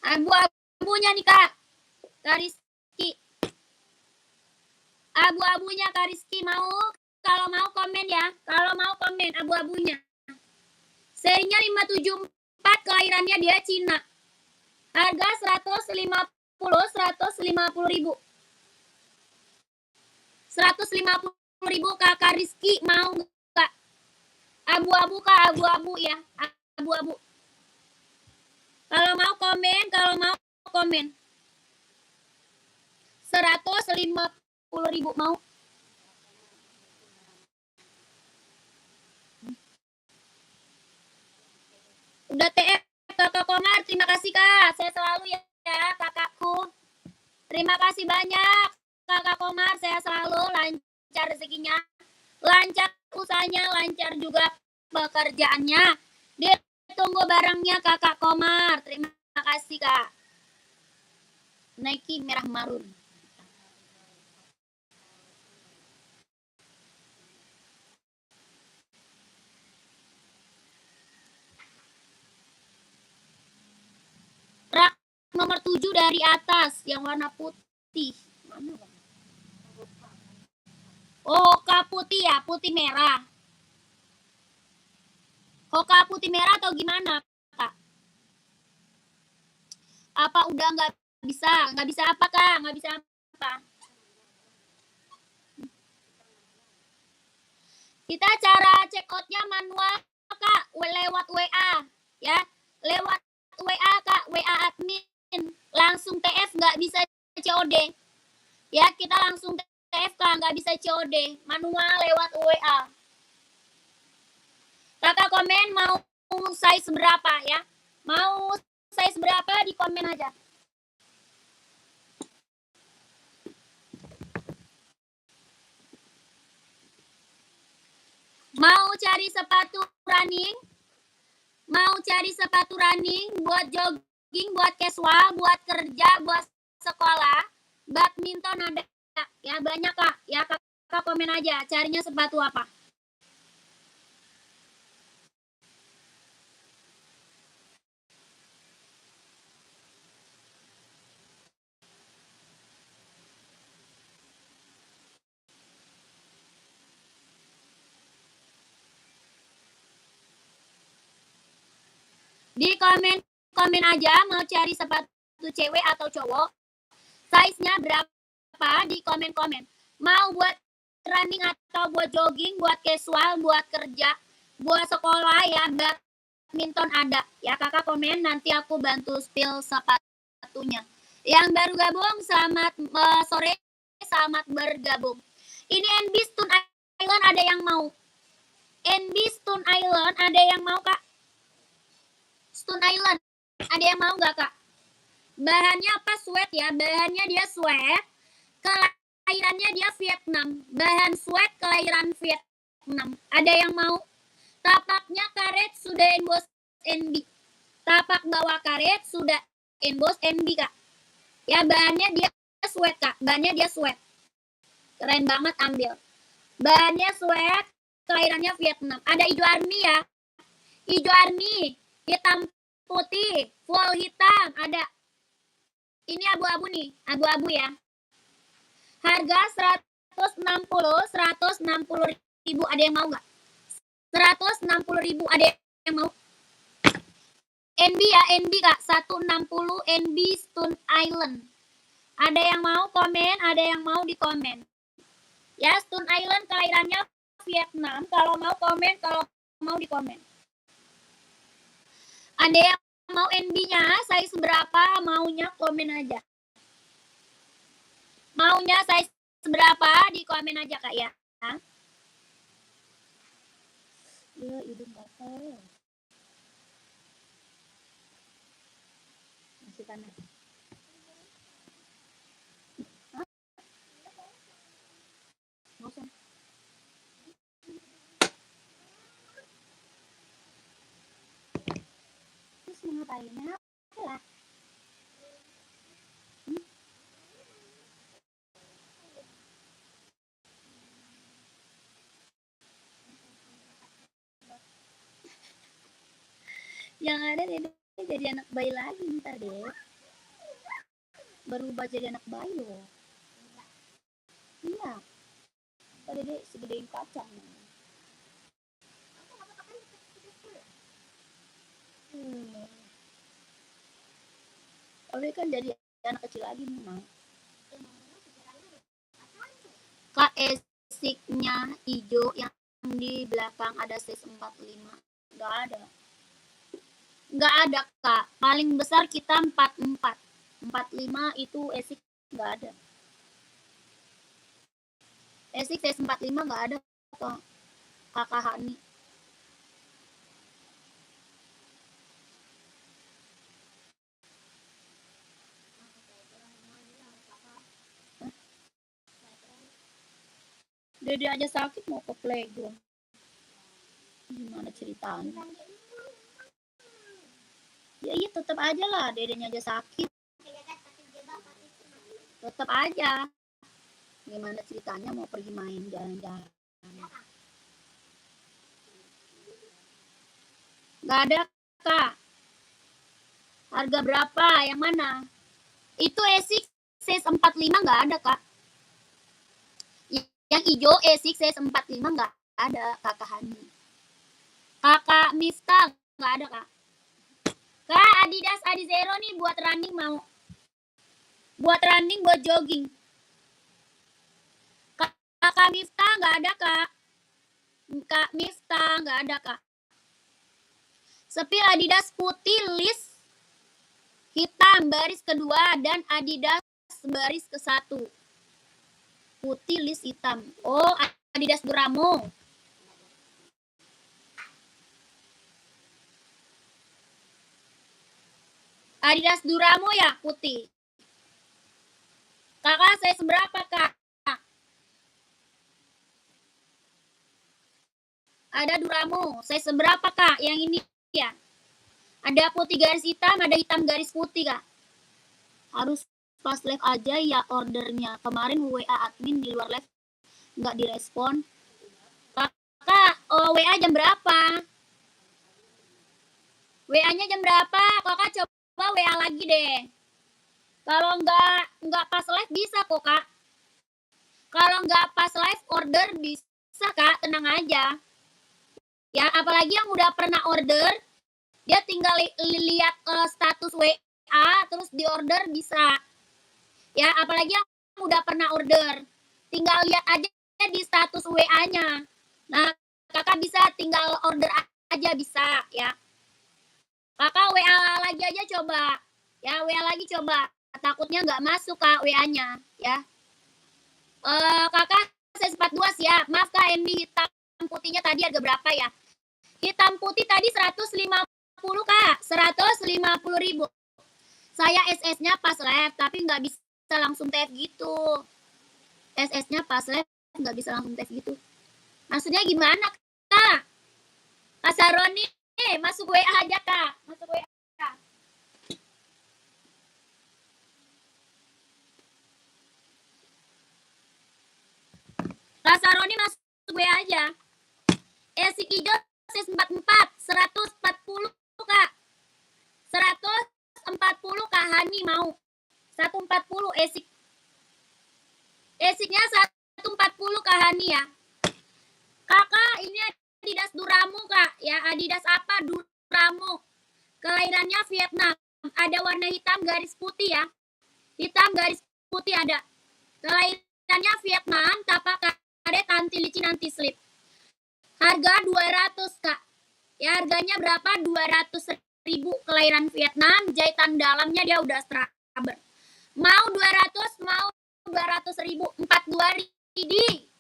Abu-abunya nih Kak. Kak Rizky. Abu-abunya Kak Rizky mau? Kalau mau komen ya. Kalau mau komen abu-abunya. Serinya 574, kelahirannya dia Cina. Harga 150 ribu. 150 ribu Kakak Rizky mau Kak? Abu-abu Kak, abu-abu ya. Abu-abu. Kalau mau komen. 150 ribu mau. Udah TF Kakak Komar, terima kasih Kak. Saya selalu ya kakakku. Terima kasih banyak Kakak Komar, saya selalu lancar rezekinya, lancar usahanya, lancar juga pekerjaannya. Ditunggu barangnya Kakak Komar. Terima kasih Kak. Nike merah marun. Rak nomor 7 dari atas yang warna putih. Mana? Oh, Hoka putih ya, putih merah. Hoka putih merah atau gimana Kak? Apa udah nggak bisa? Nggak bisa apa Kak? Nggak bisa apa? Kita cara check outnya manual Kak, lewat WA ya. Lewat WA Kak, WA admin. Langsung TF, nggak bisa COD. Ya, kita langsung TF Kak, nggak bisa COD. Manual lewat WA. Kakak komen mau size berapa ya? Mau size berapa di komen aja. Mau cari sepatu running? Mau cari sepatu running buat jogging, buat casual, buat kerja, buat sekolah, badminton ada ya, banyak Kak. Ya Kakak komen aja carinya sepatu apa. Di komen aja mau cari sepatu cewek atau cowok, size-nya berapa, di komen. Mau buat running atau buat jogging, buat casual, buat kerja, buat sekolah ya, badminton ada. Ya Kakak komen, nanti aku bantu spill sepatunya. Yang baru gabung, selamat sore, selamat bergabung. Ini NB Stone Island ada yang mau? NB Stone Island ada yang mau, Kak? Stone Island ada yang mau nggak, Kak? Bahannya apa? Sweat ya. Bahannya dia sweat. Kelahirannya dia Vietnam. Bahan sweat kelahiran Vietnam. Ada yang mau? Tapaknya karet sudah emboss NB. Tapak bawah karet sudah emboss NB, Kak. Ya, bahannya dia sweat, Kak. Bahannya dia sweat. Keren banget, ambil. Bahannya sweat, kelahirannya Vietnam. Ada hijau army ya. Hijau army, hitam putih, full hitam, ada. Ini abu-abu nih, abu-abu ya. Harga 160 ribu, ada yang mau nggak? 160 ribu, ada yang mau? NB ya, NB, Kak, 160 NB Stone Island. Ada yang mau komen, ada yang mau di komen. Ya, Stone Island kelahirannya Vietnam. Kalau mau komen, kalau mau di komen. Ada yang mau NB-nya, size berapa, maunya komen aja. Maunya size berapa, di komen aja, Kak, ya. Ya, hidung gatel. Masih panas. Bosan. Terus mau ngapain? Apa lah? Yang ada Dede jadi anak bayi lagi ntar deh. Berubah jadi anak bayi loh. Iya. Ntar Dede segedein kacang. Oleh kan jadi anak kecil lagi memang. Kak, esiknya hijau yang di belakang ada size 45. Nggak ada. Nggak ada, Kak. Paling besar kita 44. 45 itu esik nggak ada. Esik size 45 nggak ada, Kak. Kakak Hani. Dede aja sakit mau ke playground. Gimana ceritanya? Ya iya, tetap aja lah, dedenya aja sakit. Tetap aja. Gimana ceritanya mau pergi main jalan-jalan? Nggak ada, Kak. Harga berapa? Yang mana? Itu esik size 45 nggak ada, Kak. Yang hijau esik size 45 nggak ada, Kakak Hani. Kakak Miftah nggak ada, Kak. Kak, Adidas Adizero nih buat running mau. Buat running, buat jogging. Kakak Miftah nggak ada, Kak. Kak Miftah nggak ada, Kak. Sepil Adidas putih list hitam baris kedua dan Adidas baris ke-1. Putih list hitam. Oh, Adidas Duramo. Adidas Duramo ya, putih. Kakak, saya seberapa, Kak? Ada Duramo. Saya seberapa, Kak? Yang ini ya. Ada putih garis hitam, ada hitam garis putih, Kak. Harus pas live aja ya ordernya. Kemarin WA admin di luar live nggak direspon. Kakak, oh, WA jam berapa? WA-nya jam berapa? Kakak coba WA lagi deh. Kalau nggak pas live bisa kok, Kak. Kalau nggak pas live order bisa, Kak. Tenang aja. Ya, apalagi yang udah pernah order, dia tinggal lihat status WA terus di order bisa. Ya, apalagi yang udah pernah order, tinggal lihat aja di status WA-nya. Nah, Kakak bisa tinggal order aja bisa ya. Kakak WA lagi aja coba. Ya, WA lagi coba. Takutnya nggak masuk, Kak, WA-nya ya. Kakak size 42 siap. Maaf Kak, NB hitam putihnya tadi harga berapa ya? Hitam putih tadi 150 Kak, 150.000. Saya SS-nya pas left, tapi nggak bisa langsung TF gitu. SS-nya pas left, nggak bisa langsung TF gitu. Maksudnya gimana Kak? Kak Saroni, masuk WA aja Kak, masuk WA. Kak Saroni masuk WA aja. Esik hijau size 44, 140 Kak. 140 Kak Hani mau. 140 esik. Esiknya 140 Kak Hani ya. Kakak ini Adidas Duramo Kak. Ya Adidas apa? Duramo. Kelahirannya Vietnam. Ada warna hitam garis putih ya. Hitam garis putih ada. Kelahirannya Vietnam. Tapak karet anti licin anti slip. Harga 200 Kak. Ya harganya berapa? 200.000. Kelahiran Vietnam. Jahitan dalamnya dia udah straber. Mau 200, mau 200.000. 42 ridi.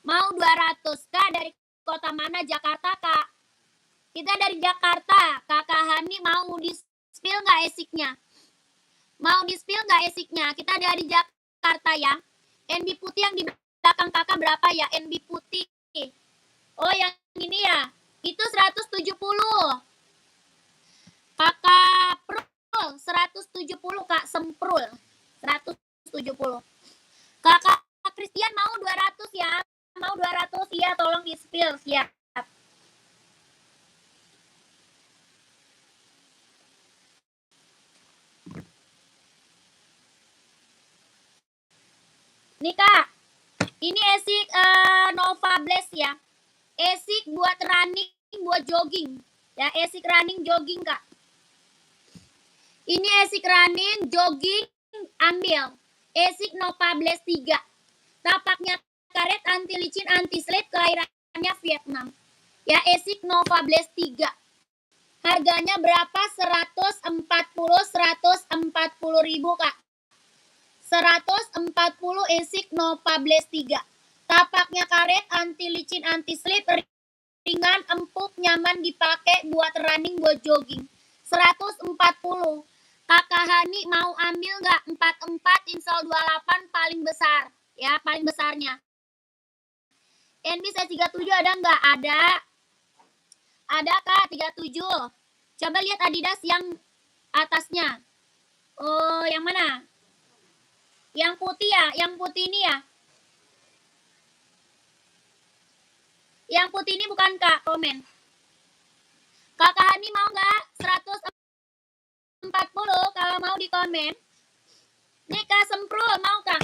Mau 200 Kak. Dari kota mana? Jakarta Kak. Kita dari Jakarta. Kakak Hani mau di spill nggak esiknya? Mau di spill nggak esiknya? Kita dari Jakarta ya. NB putih yang di belakang kakak berapa ya? NB putih. Oh yang ini ya. Itu 170. Kakak Prul 170 Kak Semprul 170. Kakak Christian mau 200 ya. Mau 200 ya, tolong di spill siap. Nih Kak, ini esik Nova Blast ya. Esik buat running, buat jogging. Ya, esik running jogging Kak. Ini esik running jogging ambil. Esik Nova Blast 3. Tapaknya karet anti licin anti slip, kelahirannya Vietnam. Ya, esik Nova Blast 3. Harganya berapa? 140.000 Kak. 140 esik Nova Blast 3. Tapaknya karet anti licin anti slip, ringan empuk nyaman dipakai buat running buat jogging. 140. Kakak Hani mau ambil nggak? 44 insol 28 paling besar ya, paling besarnya. NB size 37 ada nggak? Ada Kak 37. Coba lihat Adidas yang atasnya. Oh yang mana? Yang putih ya, yang putih ini ya. Yang putih ini bukan Kak, komen. Kakak Hani mau nggak? 140 kalau mau di komen. Nih Kak Semprul mau Kak?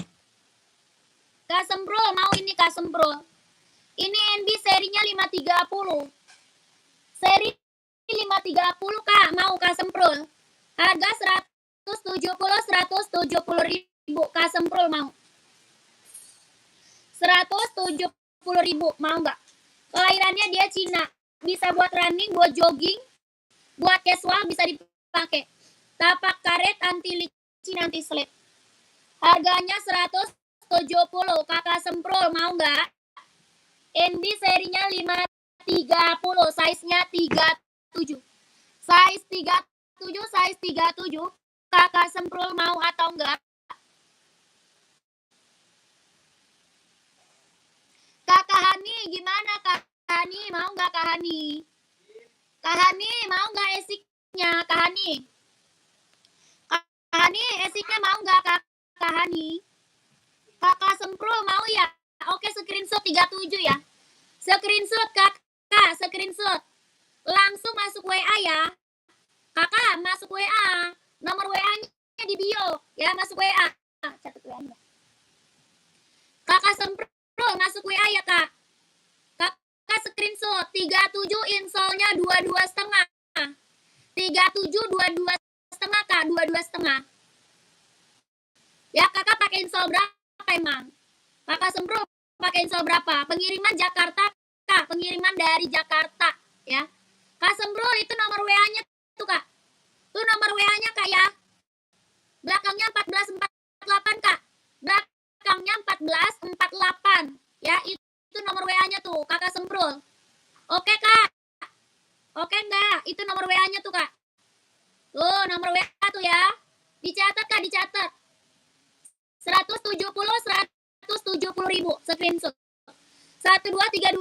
Kak Semprul mau ini Kak Semprul. Ini NB serinya 530. Seri 530 Kak, mau Kak Semprul. Harga 170.000 Kak Semprul mau. 170.000 mau nggak? Kelahirannya dia Cina. Bisa buat running, buat jogging, buat casual bisa dipakai. Tapak karet anti licin anti slip. Harganya 170. Kakak Semprul mau nggak? NB serinya 530, size-nya 37. Size 37, size 37. Kakak Semprul mau atau enggak? Kakak Hani gimana Kak Hani? Mau nggak Kak Hani? Kak Hani mau nggak esiknya Kak Hani? Kak Hani esiknya mau nggak Kak Hani? Kakak Semprul mau ya? Oke, screenshot 37 ya. Screenshot Kakak, screenshot. Langsung masuk WA ya. Kakak masuk WA. Nomor WA-nya di bio ya, masuk WA. Catat WA-nya. Kakak Semprul masuk WA ya Kak. Kakak screenshot 37 insolnya 22,5. 37 22,5 Kak, 22,5. Ya Kakak pakai insol berapa emang? Kakak Semprul pakai insol berapa? Pengiriman Jakarta Kak, pengiriman dari Jakarta ya. Kak Semprul itu nomor WA-nya tuh Kak. Tuh nomor WA-nya Kak ya. Belakangnya 1448 Kak. Belakangnya 1448 Ya, itu nomor WA-nya tuh, kakak semprul. Oke kak? Oke enggak? Itu nomor WA-nya tuh kak. Tuh, nomor WA tuh ya. Dicatat kak, dicatat. 170 ribu screenshot. 12321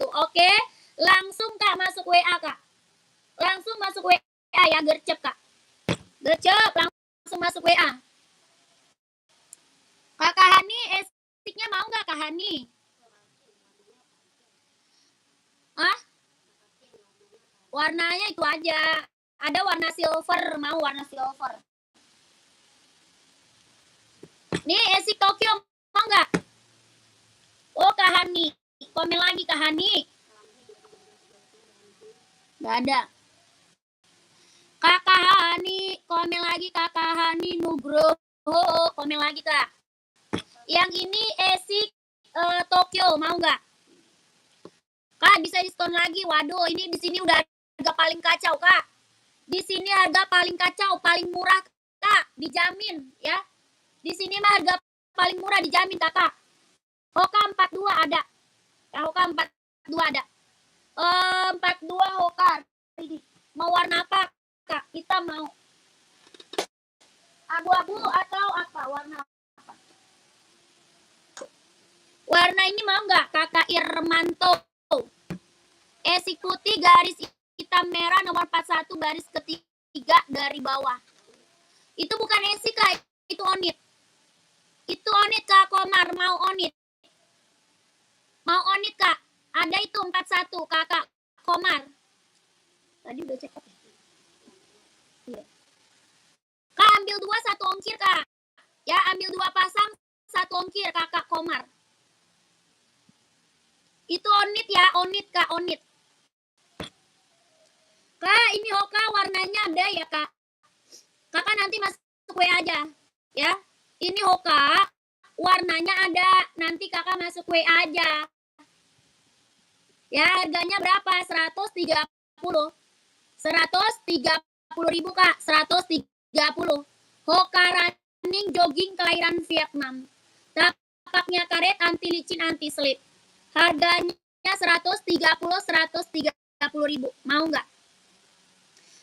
Oke, langsung kak masuk WA kak. Langsung masuk WA ya, gercep kak. Gercep, langsung masuk WA. Kakak Hani, estiknya mau nggak Kak Hani? Ah? Warnanya itu aja. Ada warna silver, mau warna silver. Nih, esik Tokyo mau nggak? Oh, Kak Hani. Komen lagi Kak Hani. Nggak ada. Kakak Hani, komen lagi Kakak Hani Nugroho. Komen lagi Kak. Yang ini esik Tokyo mau nggak? Kak, bisa diskon lagi. Waduh, ini di sini udah harga paling kacau, Kak. Di sini harga paling kacau, paling murah, Kak. Dijamin, ya. Di sini mah harga paling murah dijamin, Kakak. Hoka 42 ada. Ya, Hoka 42 ada. 42 Hoka. Mau warna apa, Kak? Kita mau abu-abu atau apa? Warna apa? Warna ini mau nggak, Kakak Irmanto? Esik putih garis hitam merah nomor 41 garis ketiga dari bawah. Itu bukan esik kak, itu onit. Itu onit Kak Komar, mau onit. Mau onit Kak. Ada itu 41 Kakak Komar. Tadi udah cek apa? Iya. Kak ambil 2 1 ongkir Kak. Ya, ambil 2 pasang 1 ongkir Kakak Komar. Itu onit ya, onit Kak, onit. Kak, ini Hoka warnanya ada ya, Kak. Kakak nanti masuk WA aja, ya. Ini Hoka, warnanya ada. Nanti kakak masuk WA aja. Ya, harganya berapa? 130. 130 ribu, Kak. 130. Hoka running jogging kelahiran Vietnam. Tapaknya karet, anti licin, anti slip. Harganya 130 ribu. Mau nggak?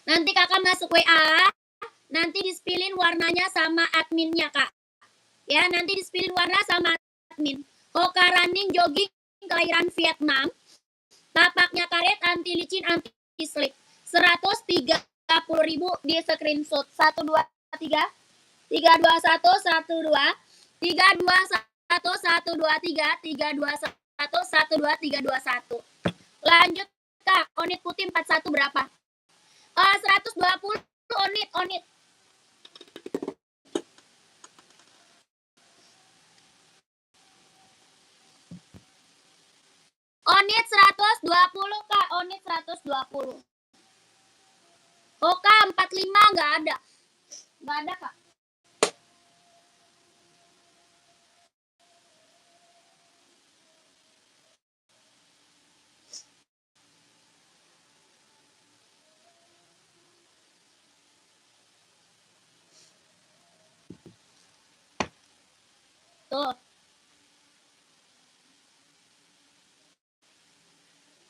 Nanti kakak masuk WA, nanti dispilin warnanya sama adminnya kak. Ya, nanti dispilin warna sama admin. Hoka running jogging kelahiran Vietnam. Tapaknya karet, anti licin, anti slip. 130 ribu di screenshot. 1, 2, 3. 3, 2, 1, 1, 2. 3, 2, 1, 1, 2, 3. 3, 2, 1, 1, 2, 3, 2, 1. Lanjut kak, onit putih 41 berapa? 120 onit, onit. Onit 120 kak, onit 120. Hoka 45 nggak ada. Nggak ada kak. Tuh.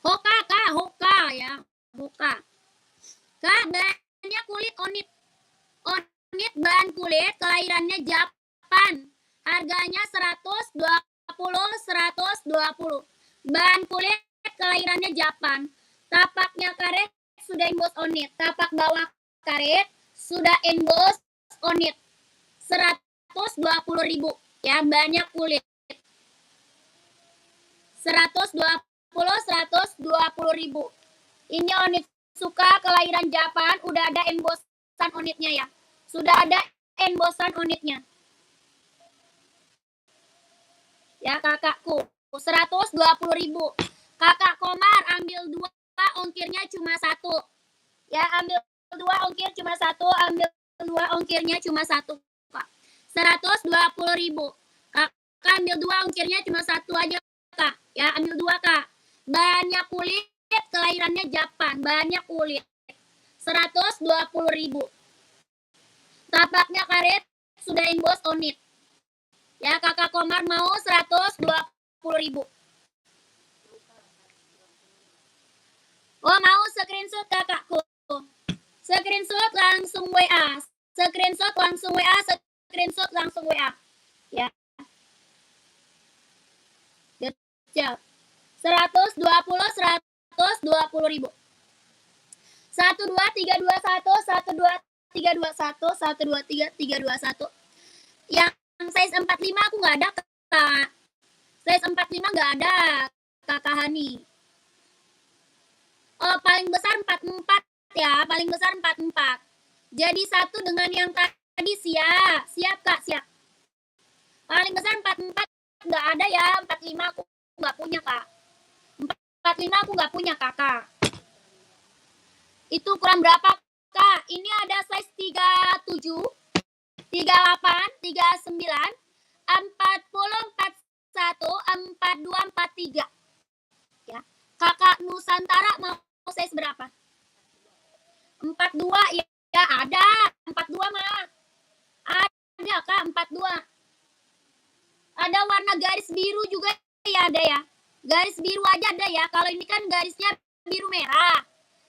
Hoka kak, Hoka ya. Hoka. Kak, bahannya kulit onit. Onit bahan kulit, kelahirannya Japan. Harganya 120. Bahan kulit, kelahirannya Japan. Tapaknya karet, sudah emboss onit. Tapak bawah karet, sudah emboss onit. 120 ribu. Ya, banyak kulit. 120 ribu. Ini onit suka kelahiran Japan, udah ada embossan onitnya ya. Sudah ada embossan onitnya. Ya kakakku, 120 ribu. Kakak Komar ambil 2, ongkirnya cuma 1. Ya, ambil 2 ongkir cuma 1, ambil 2 ongkirnya cuma 1. Kak. 120 ribu. Kakak ambil 2 ongkirnya cuma 1 aja kak. Ya, ambil 2 kak. Banyak kulit, kelahirannya Japan, banyak kulit. 120 ribu. Tapaknya karet, sudah emboss onit. Ya, Kakak Komar mau 120.000. Oh, mau screenshot kakakku. Screenshot langsung WA. Screenshot langsung WA. Screenshot langsung WA. Ya. Siap. 120.000. 1, 2, 3, 2, 1. 1, 2, 3, 2, 1. 1, 2, 3, 3, 2, 1. Yang size 45 aku nggak ada, Kak. Size 45 nggak ada, Kakak Hani. Oh, paling besar 44 ya. Paling besar 44. Jadi satu dengan yang tadi siap. Siap, Kak, siap. Paling besar 44 nggak ada ya. 45 aku nggak punya, Kak. 45 aku nggak punya, Kakak. Itu kurang berapa, Kak? Ini ada size 37, 38, 39, 40, 41, 42, 43. Ya. Kakak Nusantara mau size berapa? 42 ya, ada. 42 mah. Ada, Kak, 42. Ada warna garis biru juga ya, ada ya. Garis biru aja ada ya. Kalau ini kan garisnya biru merah.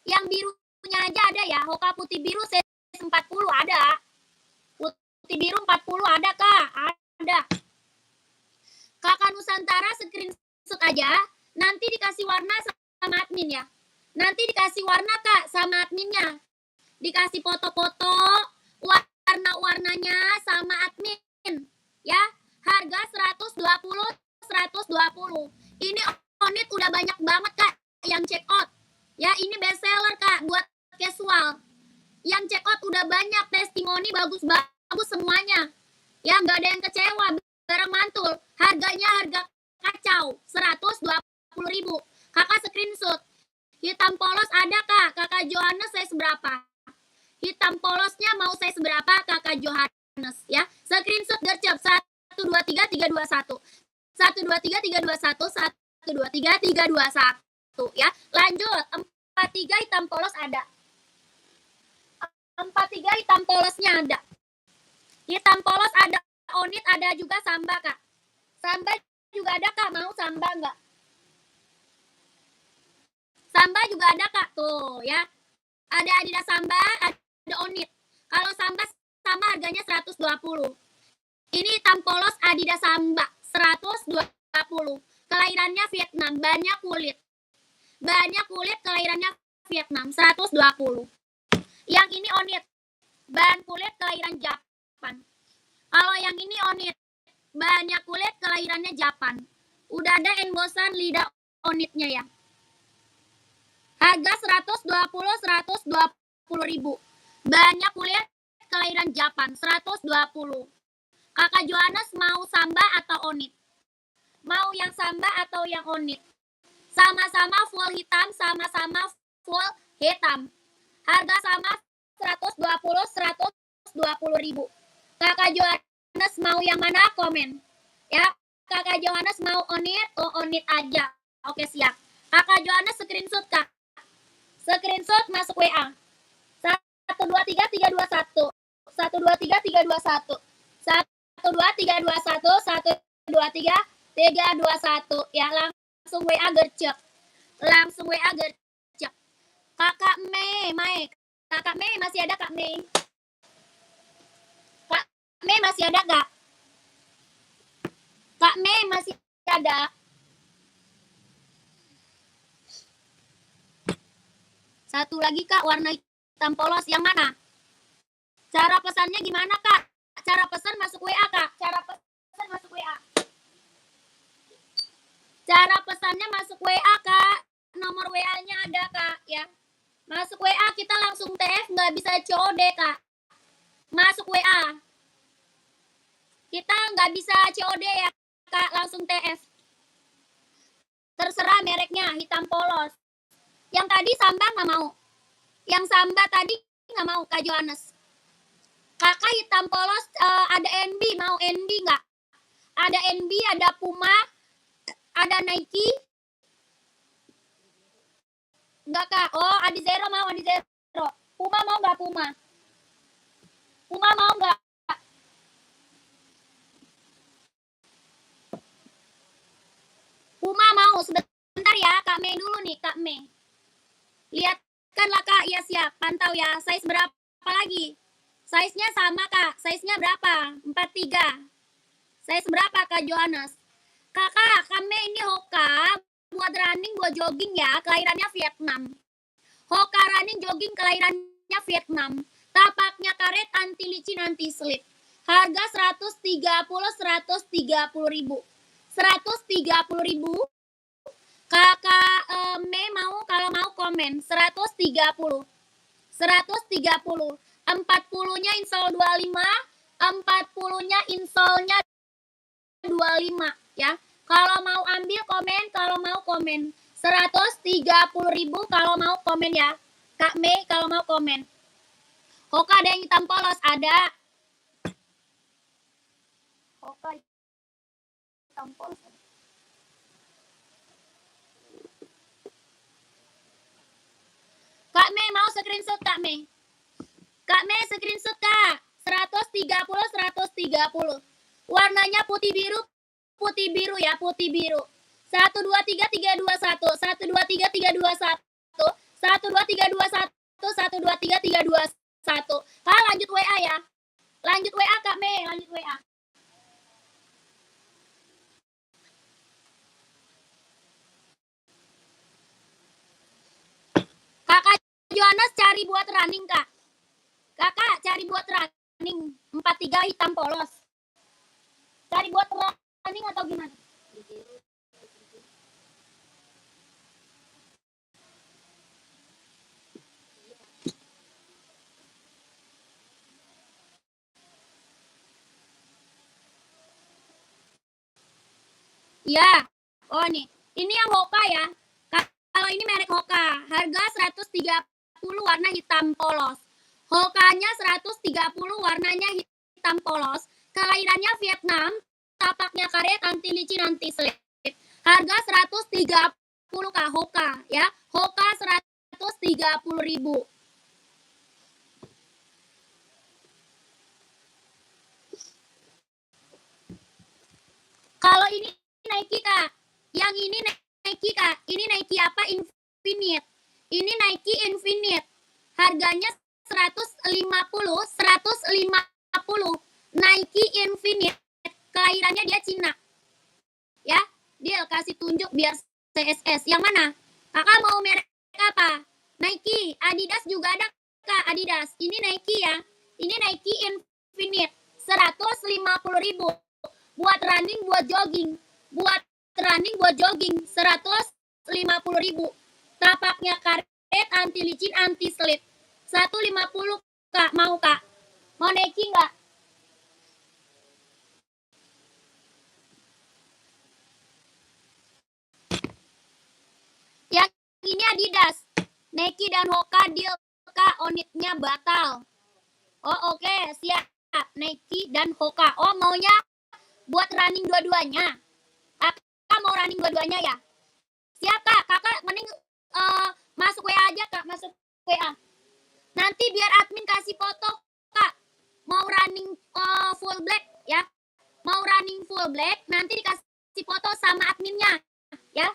Yang birunya aja ada ya. Hoka putih biru size 40 ada. Putih biru 40 ada, Kak. Ada. Kakak Nusantara screenshot aja. Nanti dikasih warna sama admin ya. Nanti dikasih warna, Kak, sama adminnya. Dikasih foto-foto warna-warnanya sama admin. Ya. Harga 120, 120. Ini Onit udah banyak banget, Kak, yang check out. Ya, ini best seller, Kak, buat casual. Yang check out udah banyak, testimoni bagus-bagus semuanya. Ya, nggak ada yang kecewa, barang mantul. Harganya harga kacau, 120.000. Kakak screenshot. Hitam polos ada, Kak. Kakak Johannes size berapa? Hitam polosnya mau size berapa, Kakak Johannes? Ya, screenshot gercep. 1, 2, 3, 3, 2, 1. 1, 2, 3, 3, 2, 1. 1, 2, 3, 3, 2, 1. Ya, lanjut. 43 hitam polos ada. 43 hitam polosnya ada. Hitam polos ada. Onit ada juga, Samba, Kak. Samba juga ada, Kak. Mau Samba nggak? Samba juga ada, Kak. Tuh, ya. Ada Adidas Samba, ada Onit. Kalau Samba sama harganya 120. Ini hitam polos Adidas Samba 120. Kelahirannya Vietnam, banyak kulit. Banyak kulit, kelahirannya Vietnam 120. Yang ini Onit. Bahan kulit, kelahiran Japan. Kalau yang ini Onit. Banyak kulit, kelahirannya Japan. Udah ada embosan lidah Onitnya ya. Harga 120.000. Banyak kulit, kelahiran Japan 120. Kakak Johannes mau Samba atau Onit? Mau yang Samba atau yang Onit? Sama-sama full hitam, sama-sama full hitam. Harga sama 120.000. Kakak Johannes mau yang mana? Komen. Ya, Kakak Johannes mau Onit? Oh, Onit aja. Oke, siap. Kakak Johannes screenshot, Kak. Screenshot masuk WA. 1, 2, 3, 3, 2, 1. 1, 2, 3, 3, 2, 1. 1, 2, 3, 2, 1. 1, 2, 3, 3, 2, 1. Ya, langsung WA gercep. Langsung WA gercep. Kakak Mei, Kakak Mei masih ada, Kak Mei? Kak Mei masih ada gak? Kak Mei masih ada. Satu lagi, Kak, warna hitam polos. Yang mana? Cara pesannya gimana, Kak? Cara pesan masuk WA, Kak. Cara pesan masuk WA. Cara pesannya masuk WA, Kak. Nomor WA-nya ada, Kak, ya. Masuk WA, kita langsung TF, nggak bisa COD, Kak. Masuk WA. Kita nggak bisa COD ya, Kak. Langsung TF. Terserah mereknya, hitam polos. Yang tadi Samba nggak mau. Yang Samba tadi nggak mau, Kak Johannes. Kakak hitam polos, ada NB, mau NB nggak? Ada NB, ada Puma, ada Nike. Enggak, Kak. Oh, Adizero mau, Adizero. Puma mau nggak, Puma? Puma mau nggak? Puma mau sebentar ya, Kak Mei dulu nih, Kak Mei. Lihatkanlah Kak, ya siap, pantau ya. Size berapa lagi? Size-nya sama Kak, size-nya berapa? 43. Size berapa Kak Johannes? Kakak, Kak Mei ini Hoka buat running, buat jogging ya, kelahirannya Vietnam. Hoka running jogging kelahirannya Vietnam. Tapaknya karet, anti licin, anti slip. Harga 130 ribu. 130 ribu. Kakak Mei mau, kalau mau komen 130. 130. 40-nya insol 25, 40-nya insolnya 25 ya. Kalau mau ambil komen, kalau mau komen. 130 ribu kalau mau komen ya. Kak Mei kalau mau komen. Hoka ada yang hitam polos? Ada. Hoka hitam polos. Kak Mei mau screenshot Kak Mei. Kak Mei screenshot Kak. 130. Warnanya putih biru ya, putih biru. 1 2 3 3 2 1. 1 2 3 3 2 1. 1 2 3 2 1. 1 2 3 3 2 1. Kak lanjut WA ya. Lanjut WA Kak Mei, lanjut WA. Kakak Johannes cari buat running Kak. Kakak cari buat running 43 hitam polos. Cari buat running atau gimana? Iya. Oh nih. Ini yang Hoka ya. Kalau ini merek Hoka. Harga 130 warna hitam polos. Hokanya 130 warnanya hitam polos. Kelahirannya Vietnam. Tapaknya karet, anti licin, anti slip. Harga 130 Kak Hoka ya. Hoka 130 ribu. Kalau ini Nike Kak. Yang ini Nike Kak. Ini Nike apa? Infinite. Ini Nike Infinite. Harganya 150. Nike Infinite. Kelahirannya dia Cina. Ya, dia kasih tunjuk biar CSS. Yang mana? Kakak mau merek apa? Nike. Adidas juga ada Kak, Adidas. Ini Nike ya. Ini Nike Infinite. 150 ribu. Buat running, buat jogging. Buat running, buat jogging. 150 ribu. Tapaknya karet, anti licin, anti slip. 150 Kak, mau Kak? Mau Nike nggak? Yang ini Adidas. Nike dan Hoka deal Kak, onitnya batal. Oh oke, siap. Nike dan Hoka. Oh maunya buat running dua-duanya. Kakak mau running dua-duanya ya? Siap Kak, kakak mending masuk WA aja Kak, masuk WA. Nanti biar admin kasih foto Kak. Mau running full black ya. Mau running full black, nanti dikasih foto sama adminnya ya.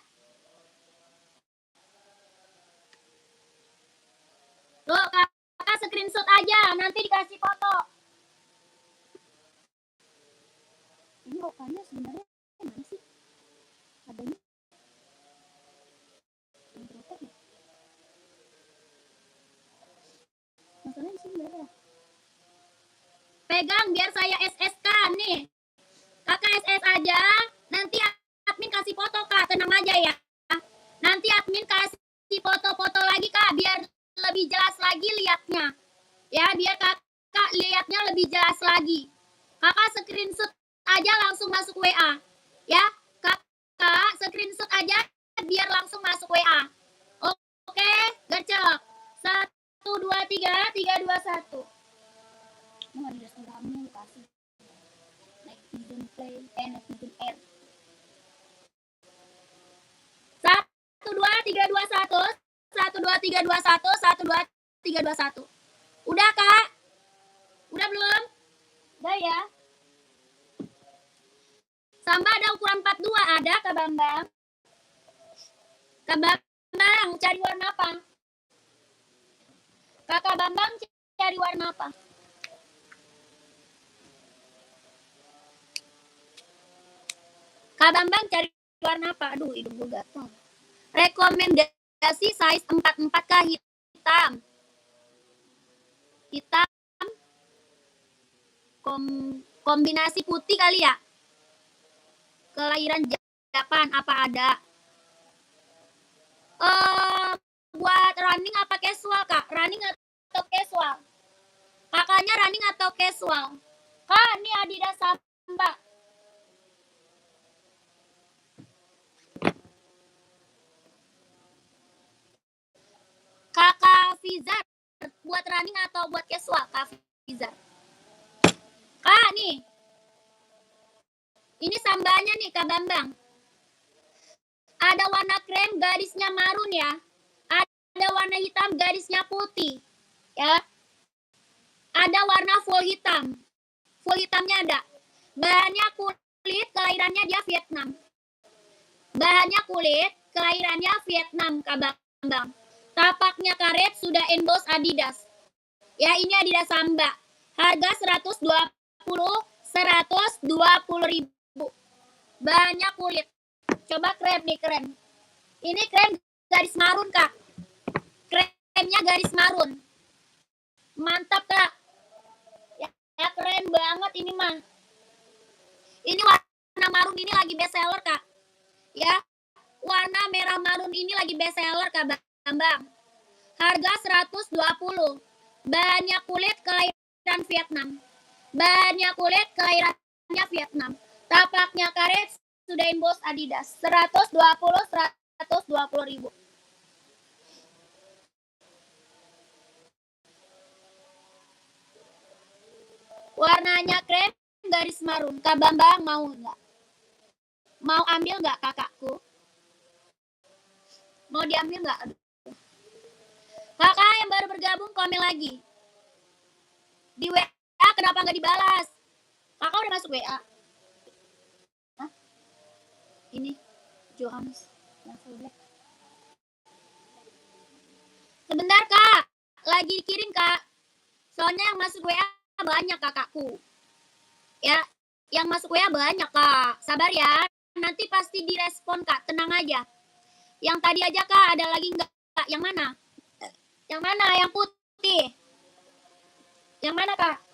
Loh, kakak screenshot aja, nanti dikasih foto. Ini Hokanya sebenarnya mana sih? Adanya? Masalahnya di sini ada. Pegang biar saya SSK nih. Kakak SS aja, nanti admin kasih foto Kak, tenang aja ya. Nanti admin kasih foto-foto lagi Kak, biar lebih jelas lagi liatnya. Ya, biar kakak liatnya lebih jelas lagi. Kakak screenshot aja langsung masuk WA. Ya, kakak screenshot aja biar langsung masuk WA. Oke, gercep. 1, 2, 3, 3, 2, 1. Mau di dasar kamu kasih. Naik pigeon play, naik pigeon air. 1, 2, 3, 2, 1. 1, 2, 3, 2, 1. 1, 2, 3, 2, 1. Udah Kak? Udah belum? Udah ya. Samba ada ukuran 42, ada Kak Bambang? Kak Bambang cari warna apa? Kakak Bambang cari warna apa? Kak Bambang cari warna apa? Aduh, hidung gue gatal. Rekomendasi size 44 kah hitam? Hitam kombinasi putih kali ya? Kelahiran Japan apa ada? Buat running apa casual, Kak? Running atau casual? Kakaknya running atau casual? Kak, ini Adidas Samba. Kakak Fizar, buat running atau buat casual, Kak Fizar? Kak, nih. Ini sambanya nih, Kak Bambang. Ada warna krem, garisnya marun ya. Ada warna hitam, garisnya putih. Ya. Ada warna full hitam. Full hitamnya ada. Bahannya kulit, kelahirannya dia Vietnam. Bahannya kulit, kelahirannya Vietnam, Kak Bambang. Tapaknya karet, sudah emboss Adidas. Ya, ini Adidas Samba. Harga 120 ribu. Bahannya kulit. Coba krem nih, krem. Ini krem garis marun, Kak. Kremnya garis marun. Mantap, Kak. Ya, keren banget ini mah. Ini warna marun ini lagi best seller, Kak. Ya, warna merah marun ini lagi best seller, Kak Bambang. Harga 120. Bahannya kulit, kelahiran Vietnam. Bahannya kulit, kelahirannya Vietnam. Tapaknya karet, sudah emboss Adidas. 120 ribu. Warnanya krem, garis marun. Kak Bambang mau nggak? Mau ambil nggak, kakakku? Mau diambil nggak? Kakak yang baru bergabung komen lagi. Di WA kenapa nggak dibalas? Kakak udah masuk WA? Hah? Ini Johannes. Sebentar, Kak. Lagi dikirim, Kak. Soalnya yang masuk WA banyak, kakakku. Ya, yang masuk WA banyak, Kak. Sabar ya. Nanti pasti direspon, Kak. Tenang aja. Yang tadi aja, Kak. Ada lagi nggak? Yang mana? Yang mana? Yang putih. Yang mana, Kak?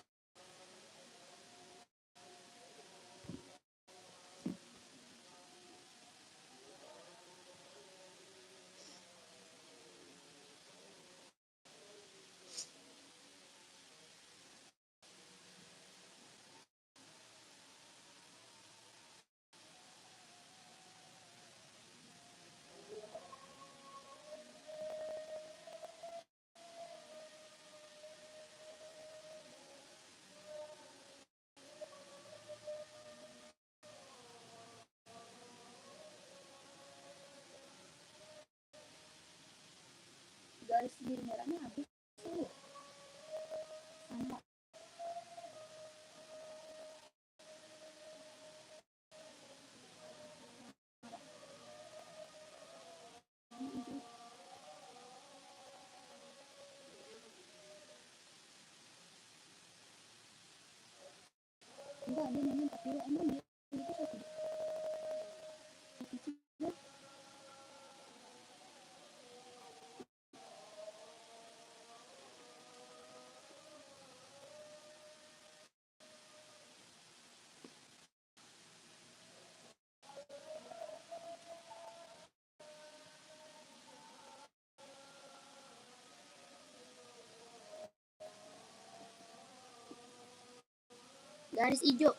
Garis biru merahnya habis. Enggak, dia nyanyi 42. Emang dia itu satu. Garis hijau.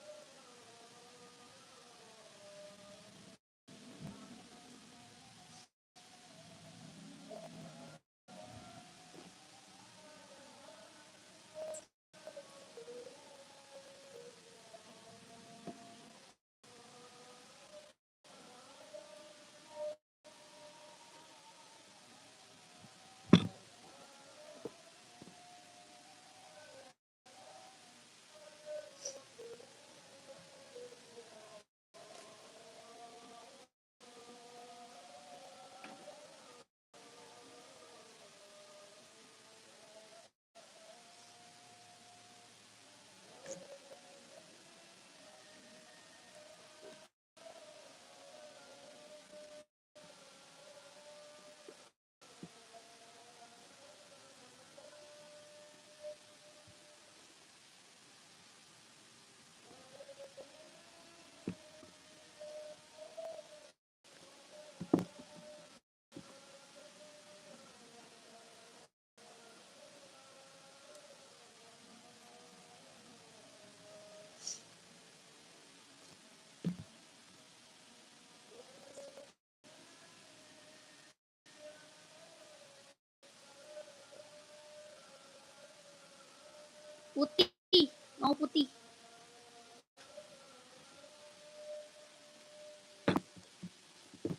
Putih, mau putih.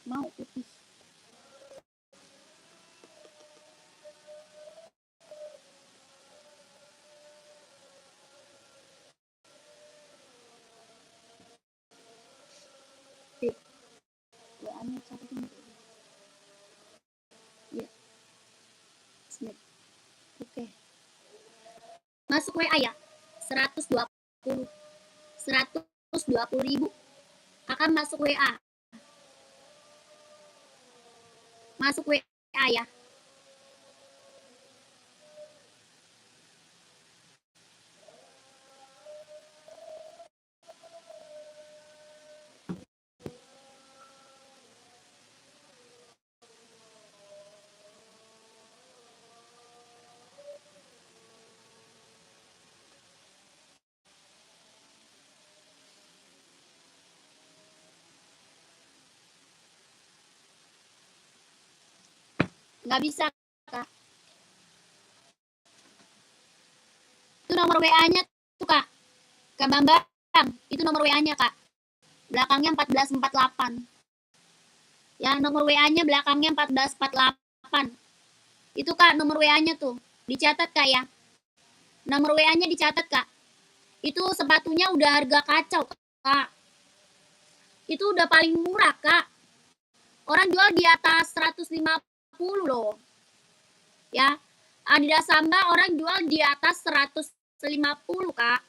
Mau putih. WA-nya capatin. Ya. Oke. Masuk WA ya. 120. 120.000. Akan masuk WA. Masuk WA ya. Nggak bisa, Kak. Itu nomor WA-nya tuh, Kak. Kak Bambang, itu nomor WA-nya, Kak. Belakangnya 1448. Ya, nomor WA-nya belakangnya 1448. Itu, Kak, nomor WA-nya tuh. Dicatat, Kak, ya. Nomor WA-nya dicatat, Kak. Itu sepatunya udah harga kacau, Kak. Itu udah paling murah, Kak. Orang jual di atas 150 loh. Ya, Adidas Samba orang jual di atas 150, Kak.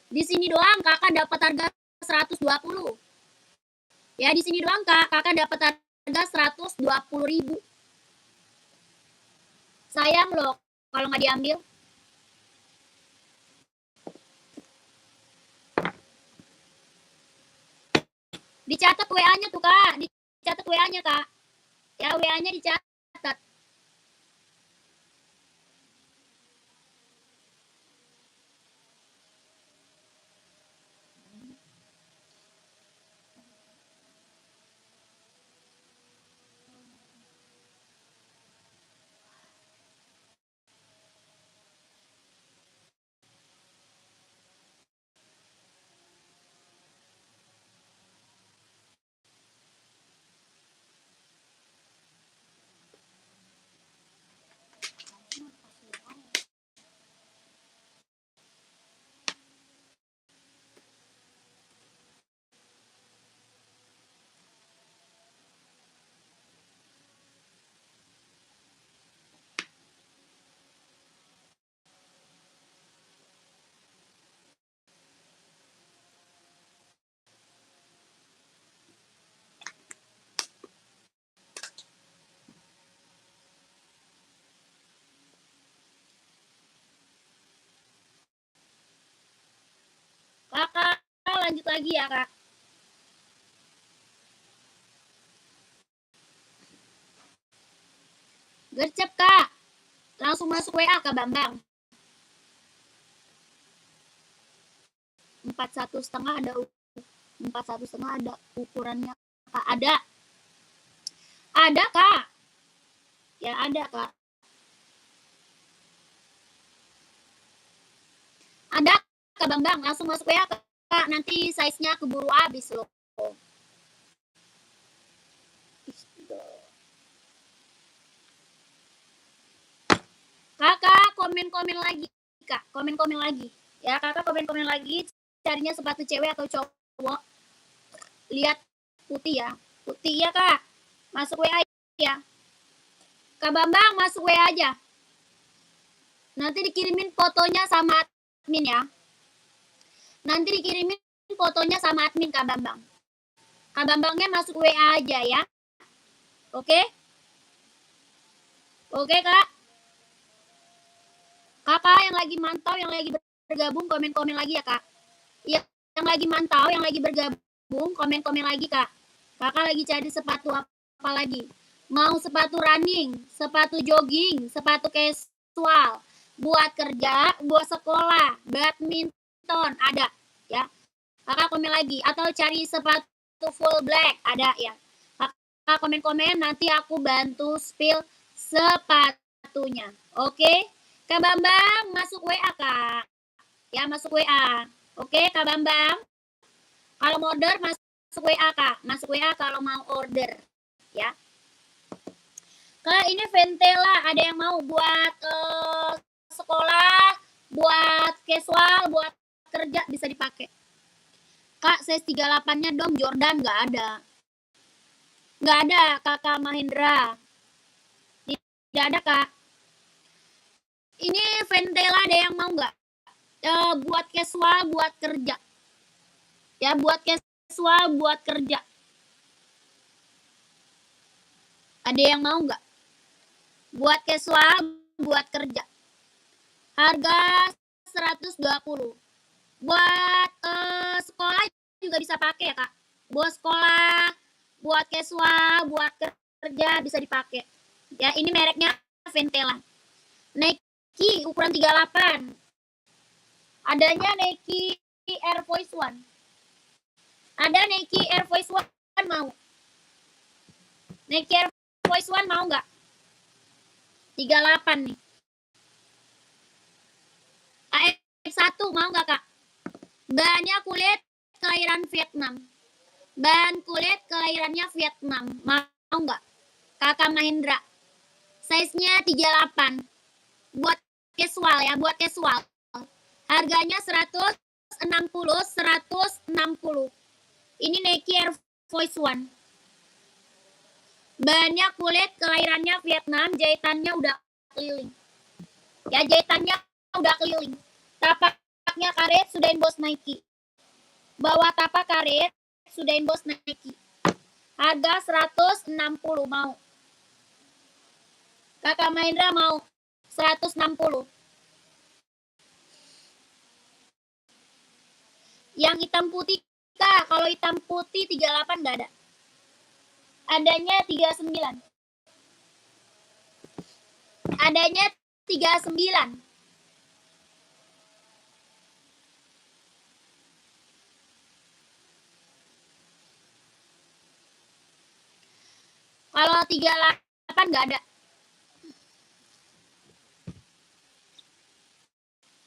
Di sini doang Kakak dapat harga 120. Ya, di sini doang Kakak dapat harga 120.000. Sayang loh kalau nggak diambil. Dicatat WA-nya tuh, Kak. Dicatat WA-nya, Kak. Ya, WA-nya dicatat. Kakak lanjut lagi ya, Kak. Gercep, Kak. Langsung masuk WA, Kak Bambang. 41,5 ada 41,5 ada ukurannya, Kak. Ada, Kak. Ya, ada, Kak. Ada, Kak Bambang. Langsung masuk WA, Kak. Nanti size-nya keburu habis loh. Kakak komen-komen lagi, Kak. Komen-komen lagi. Ya, Kakak komen-komen lagi. Carinya sepatu cewek atau cowok. Lihat putih ya. Putih ya, Kak. Masuk WA ya. Kak Bambang masuk WA aja. Nanti dikirimin fotonya sama admin ya. Nanti dikirimin fotonya sama admin Kak Bambang. Kak Bambangnya masuk WA aja ya. Oke? Oke, Kak. Kakak yang lagi mantau, yang lagi bergabung, komen-komen lagi ya, Kak. Iya, yang lagi mantau, yang lagi bergabung, komen-komen lagi, Kak. Kakak lagi cari sepatu apa lagi? Mau sepatu running, sepatu jogging, sepatu casual, buat kerja, buat sekolah, badminton, ada ya. Kakak komen lagi. Atau cari sepatu full black, ada ya. Kakak komen-komen, nanti aku bantu spill sepatunya. Oke? Kak Bambang masuk WA, Kak. ya, masuk WA. Oke, Kak Bambang. Kalau mau order masuk WA, Kak. Masuk WA kalau mau order, ya. Kak, ini Ventela ada yang mau buat sekolah, buat casual, buat kerja bisa dipakai. Kak, size 38-nya dong, Jordan nggak ada. Nggak ada, Kakak Mahendra. Tidak ada, Kak. Ini Ventela ada yang mau nggak? Buat casual, buat kerja. Ya, buat casual, buat kerja. Ada yang mau nggak? Buat casual, buat kerja. Harga 120. Buat sekolah juga bisa pakai ya, Kak. Buat sekolah, buat casual, buat kerja bisa dipakai. Ya, ini mereknya Ventela. Nike ukuran 38. Adanya Nike Air Force One. Ada Nike Air Force One mau? Nike Air Force One mau nggak? 38 nih. AF1 mau nggak, Kak? Bahannya kulit kelahiran Vietnam. Bahan kulit kelahirannya Vietnam. Mau nggak? Kakak Mahendra. Size-nya 38. Buat casual ya, buat casual. Harganya 160. Ini Nike Air Force One. Bahannya kulit kelahirannya Vietnam, jahitannya udah keliling. Ya, jahitannya udah keliling. Tapaknya karet sudah emboss Nike. Bawah tapak karet sudah emboss Nike. Harga 160 mau. Kakak Mahendra mau 160. Yang hitam putih, Kak. Kalau hitam putih 38 nggak ada. Adanya 39. Adanya 39. Kalau 38 nggak ada.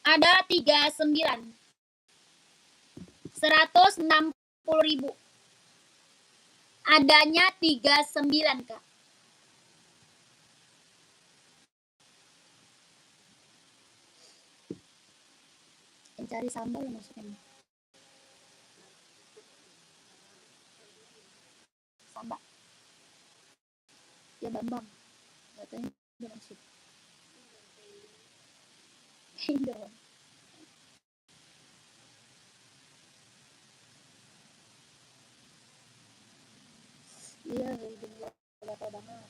Ada 39. 160.000. Adanya 39, Kak. Cari sambal masukin. Sambal. Ya Bambang. Katanya udah masuk. Hindor. Iya, hidup berapa banget.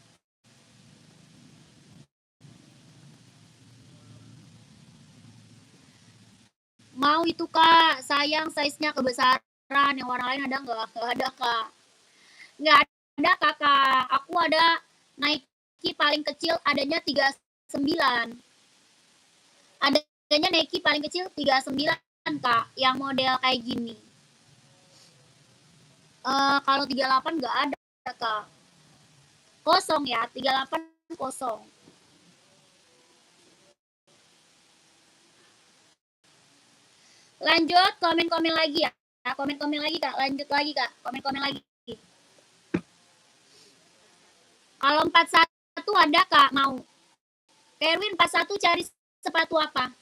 Mau itu, Kak. Sayang size-nya kebesaran. Yang warna lain ada nggak? Nggak ada, Kak. Nggak ada, Kakak. Aku ada Nike paling kecil adanya 39. Adanya Nike paling kecil 39, Kak. Yang model kayak gini. Kalau 38 nggak ada, Kak. Kosong ya, 38 kosong. Lanjut, komen-komen lagi ya. Komen-komen lagi, Kak. Lanjut lagi, Kak. Komen-komen lagi. Kalau 41 ada, Kak, mau. Kak Erwin 41 cari sepatu apa?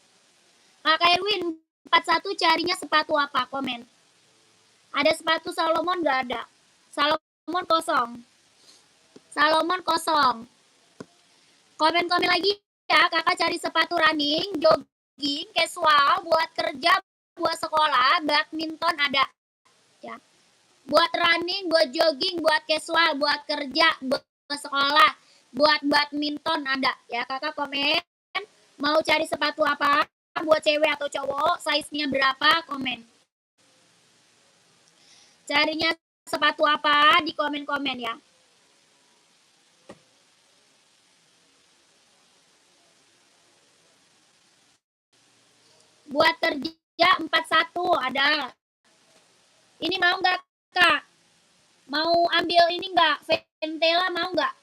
Kak Erwin 41 carinya sepatu apa? Komen. Ada sepatu Salomon nggak ada? Salomon kosong. Salomon kosong. Komen-komen lagi ya, Kakak cari sepatu running, jogging, casual, buat kerja, buat sekolah, badminton ada. Ya. Buat running, buat jogging, buat casual, buat kerja, buat sekolah, buat badminton ada. Ya, Kakak komen mau cari sepatu apa, buat cewek atau cowok, size-nya berapa, komen. Carinya sepatu apa di komen-komen ya. Buat kerja 41 ada. Ini mau nggak, Kak? Mau ambil ini nggak? Ventela mau nggak?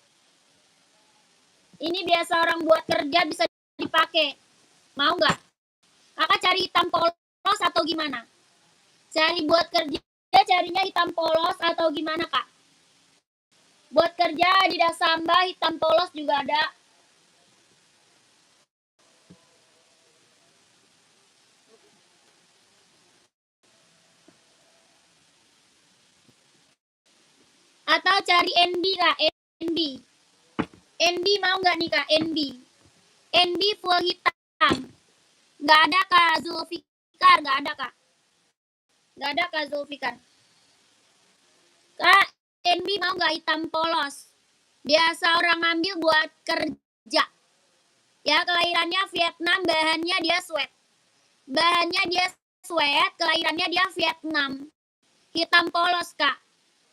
Ini biasa orang buat kerja bisa dipakai. Mau nggak? Kakak cari hitam polos polos atau gimana? Cari buat kerja carinya hitam polos atau gimana, Kak? Buat kerja Adidas Samba hitam polos juga ada. Atau cari NB, Kak, NB. NB mau nggak nih, Kak? NB. NB full hitam. Nggak ada, Kak Zulfikar, nggak ada, Kak. Nggak ada, Kak Zulfikar. Kak, NB mau nggak hitam polos? Biasa orang ngambil buat kerja. Ya, kelahirannya Vietnam, bahannya dia sweat. Bahannya dia sweat, kelahirannya dia Vietnam. Hitam polos, Kak.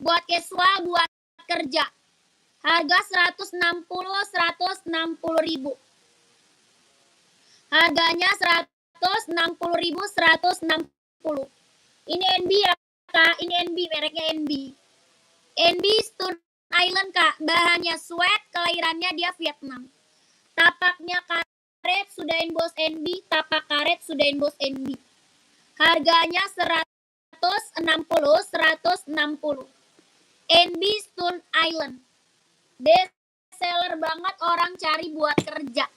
Buat casual, buat kerja. Harga 160 ribu. Harganya 160 ribu, 160. Ini NB ya, Kak. Ini NB, mereknya NB. NB Stone Island, Kak. Bahannya sweat, kelahirannya dia Vietnam. Tapaknya karet, sudah emboss NB. Tapak karet, sudah emboss NB. Harganya 160. NB Stone Island. Best seller banget, orang cari buat kerja.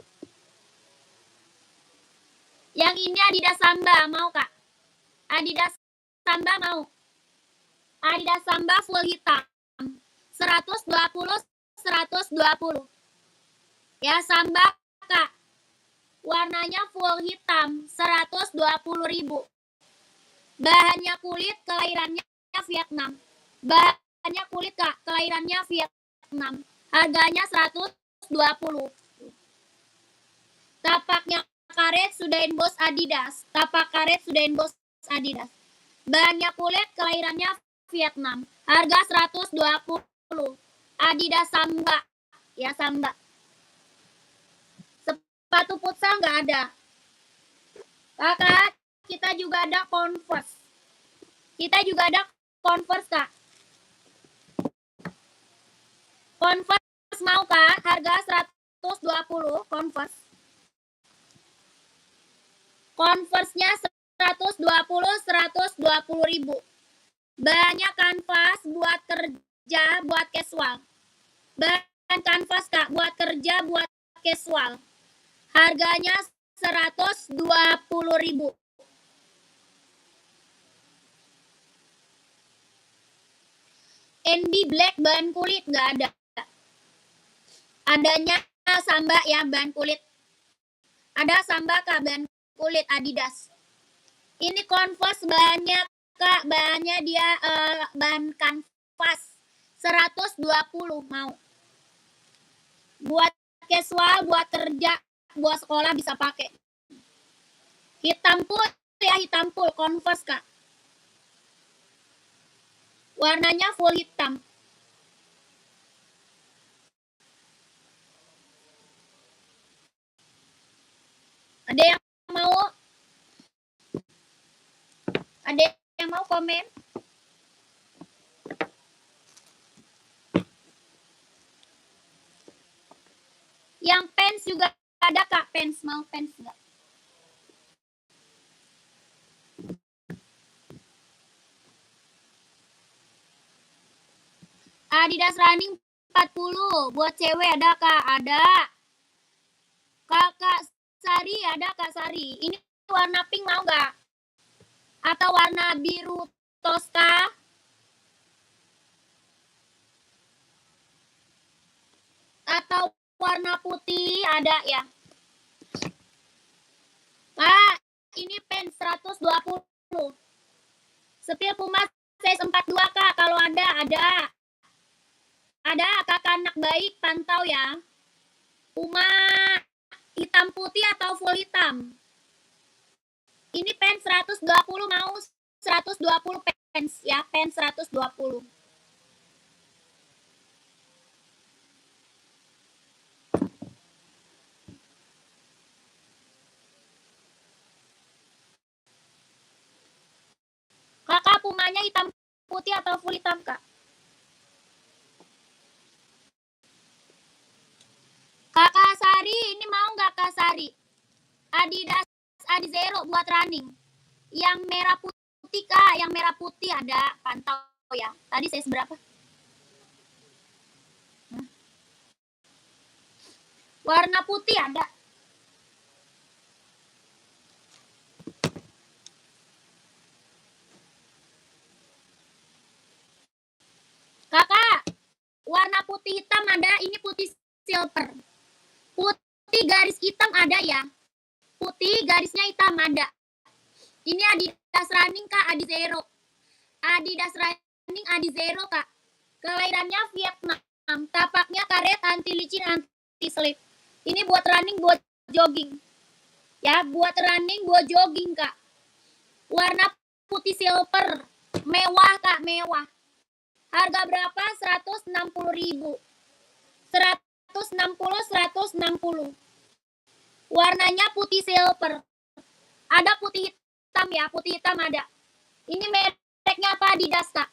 Yang ini Adidas Samba, mau, Kak? Adidas Samba mau? Adidas Samba full hitam. 120. Ya, Samba, Kak. Warnanya full hitam, 120 ribu. Bahannya kulit, kelahirannya Vietnam. Bahannya kulit, Kak, kelahirannya Vietnam. Harganya 120. Tapaknya karet, sudah emboss Adidas. Tapak karet, sudah emboss Adidas. Bahannya kulit, kelahirannya Vietnam. Harga 120. Adidas Samba. Ya, Samba. Sepatu futsal nggak ada. Kakak, kita juga ada Converse. Kak. Converse mau, Kak? Harga 120 Converse. Converse-nya 120 ribu. Bahannya kanvas, buat kerja, buat casual. Bahan kanvas, Kak, buat kerja, buat casual. Harganya 120 ribu. NB Black bahan kulit nggak ada. Adanya Samba ya, bahan kulit. Ada Samba, Kak, bahan kulit Adidas. Ini Converse bahannya, Kak, bahannya dia bahan kanvas. 120 mau. Buat casual, buat kerja, buat sekolah bisa pakai. Hitam full ya, hitam full Converse, Kak. Warnanya full hitam. Ada yang mau? Ada yang mau komen? Yang pants juga ada, Kak, pants. Mau pants enggak? Adidas Running 40. Buat cewek ada, Kak? Ada. Kakak Sari ada, Kak Sari. Ini warna pink mau nggak? Atau warna biru Tosca? Atau warna putih ada ya? Kak, ini pen 120. Setil Puma size 42, Kak. Kalau ada. Ada, Kakak anak baik, pantau ya. Puma hitam putih atau full hitam? Ini pen 120 mau 120 pens ya, pen 120. Kakak Pumanya hitam putih atau full hitam, Kak? Kakak Sari, ini mau nggak, Kak Sari? Adidas Adizero buat running. Yang merah putih Kak, yang merah putih ada, pantau ya. Tadi size berapa? Warna putih ada. Kakak, warna putih hitam ada, ini putih silver. Putih garis hitam ada ya. Putih garisnya hitam ada. Ini Adidas Running Kak, Adi Zero. Adidas Running Adi Zero Kak. Kelahirannya Vietnam. Tapaknya karet, anti licin, anti slip. Ini buat running, buat jogging. Ya, buat running, buat jogging Kak. Warna putih silver. Mewah Kak, mewah. Harga berapa? 160.000. 160. Warnanya putih silver. Ada putih hitam ya, putih hitam ada. Ini mereknya apa? Adidas Kak.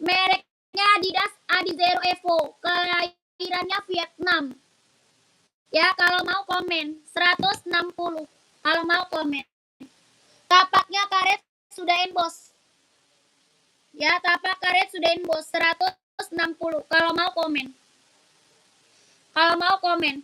Mereknya Adidas Adi Zero Evo. Kelahirannya Vietnam. Ya, kalau mau komen 160. Kalau mau komen. Tapaknya karet sudah emboss. Ya, tapak karet sudah emboss 160. Kalau mau komen. Kalau mau komen.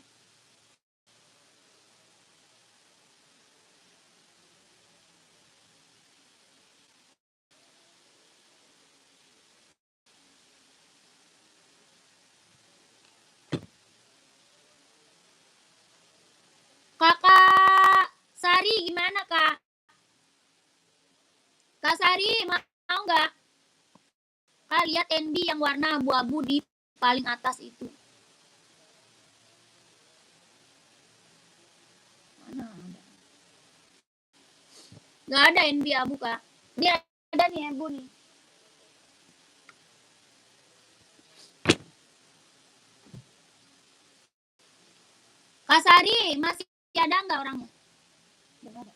Kakak Sari gimana Kak? Kak Sari mau nggak? Kak lihat NB yang warna abu-abu di paling atas itu. Mana ada? Nggak ada NB abu Kak. Dia ada nih abu nih. Kak Sari masih ada nggak orangnya? Nggak ada.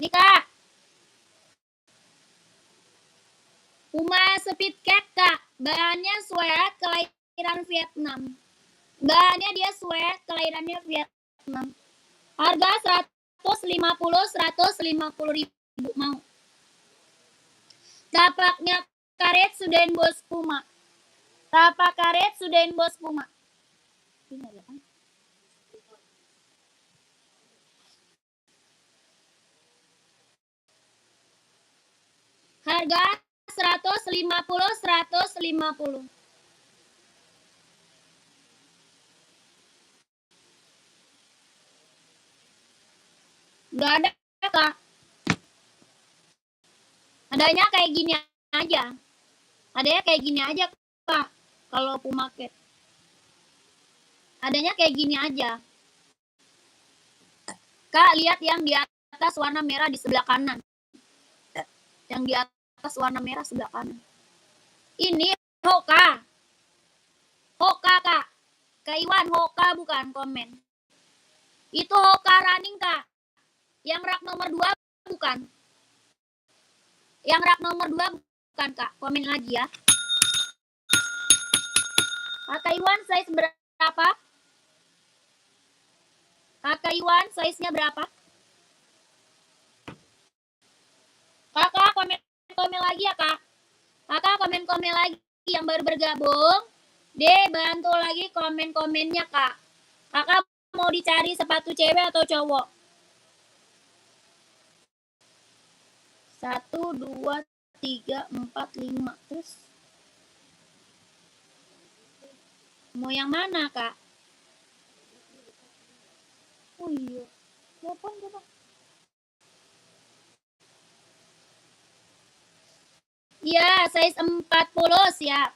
Nih Kak. Puma Speed Cat Kak. Bahannya sweat kelahiran Vietnam. Bahannya dia sweat kelahirannya Vietnam. Harga 150.000 mau. Tapaknya karet sudah bos Puma. Tapak karet sudah bos Puma. Harga 150. Enggak ada Kak. Adanya kayak gini aja. Adanya kayak gini aja Kak. Kalau Puma Cat. Adanya kayak gini aja. Kak, lihat yang di atas warna merah di sebelah kanan. Yang di atas warna merah sebelah kanan. Ini Hoka. Hoka Kak. Kak Iwan, Hoka bukan komen. Itu Hoka running Kak. Yang rak nomor 2 bukan. Yang rak nomor 2 bukan Kak. Komen lagi ya. Kak Iwan size berapa? Kak Iwan size-nya berapa? Kakak komen lagi ya Kak. Kakak komen lagi yang baru bergabung. Bantu lagi komen-komennya Kak. Kakak mau dicari sepatu cewek atau cowok? 1, 2, 3, 4, 5. Terus mau yang mana, Kak? Oh iya. Telepon coba. Iya, size 40 siap.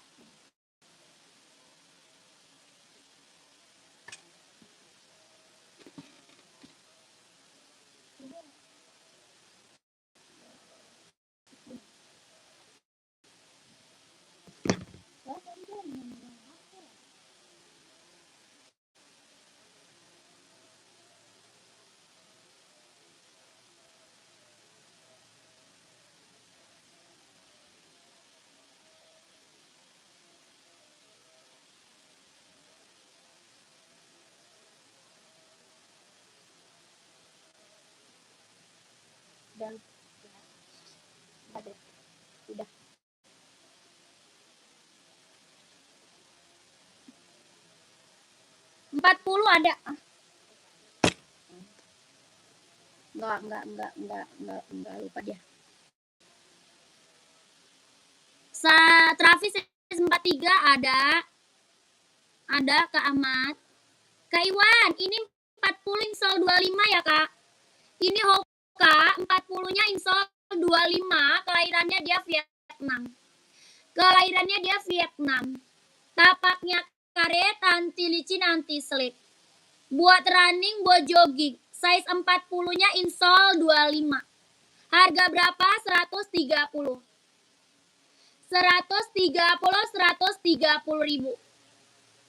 Dan udah. Empat puluh ada. Enggak lupa dia. Travis 43 ada. Ada Kak Ahmad. Kak Iwan, ini 40 install 25 ya, Kak. Ini Hoka 40-nya install 25, kelahirannya dia Vietnam. Kelahirannya dia Vietnam. Tapaknya karet, anti licin, anti slip. Buat running, buat jogging. Size 40-nya install 25. Harga berapa? 130. 130 ribu.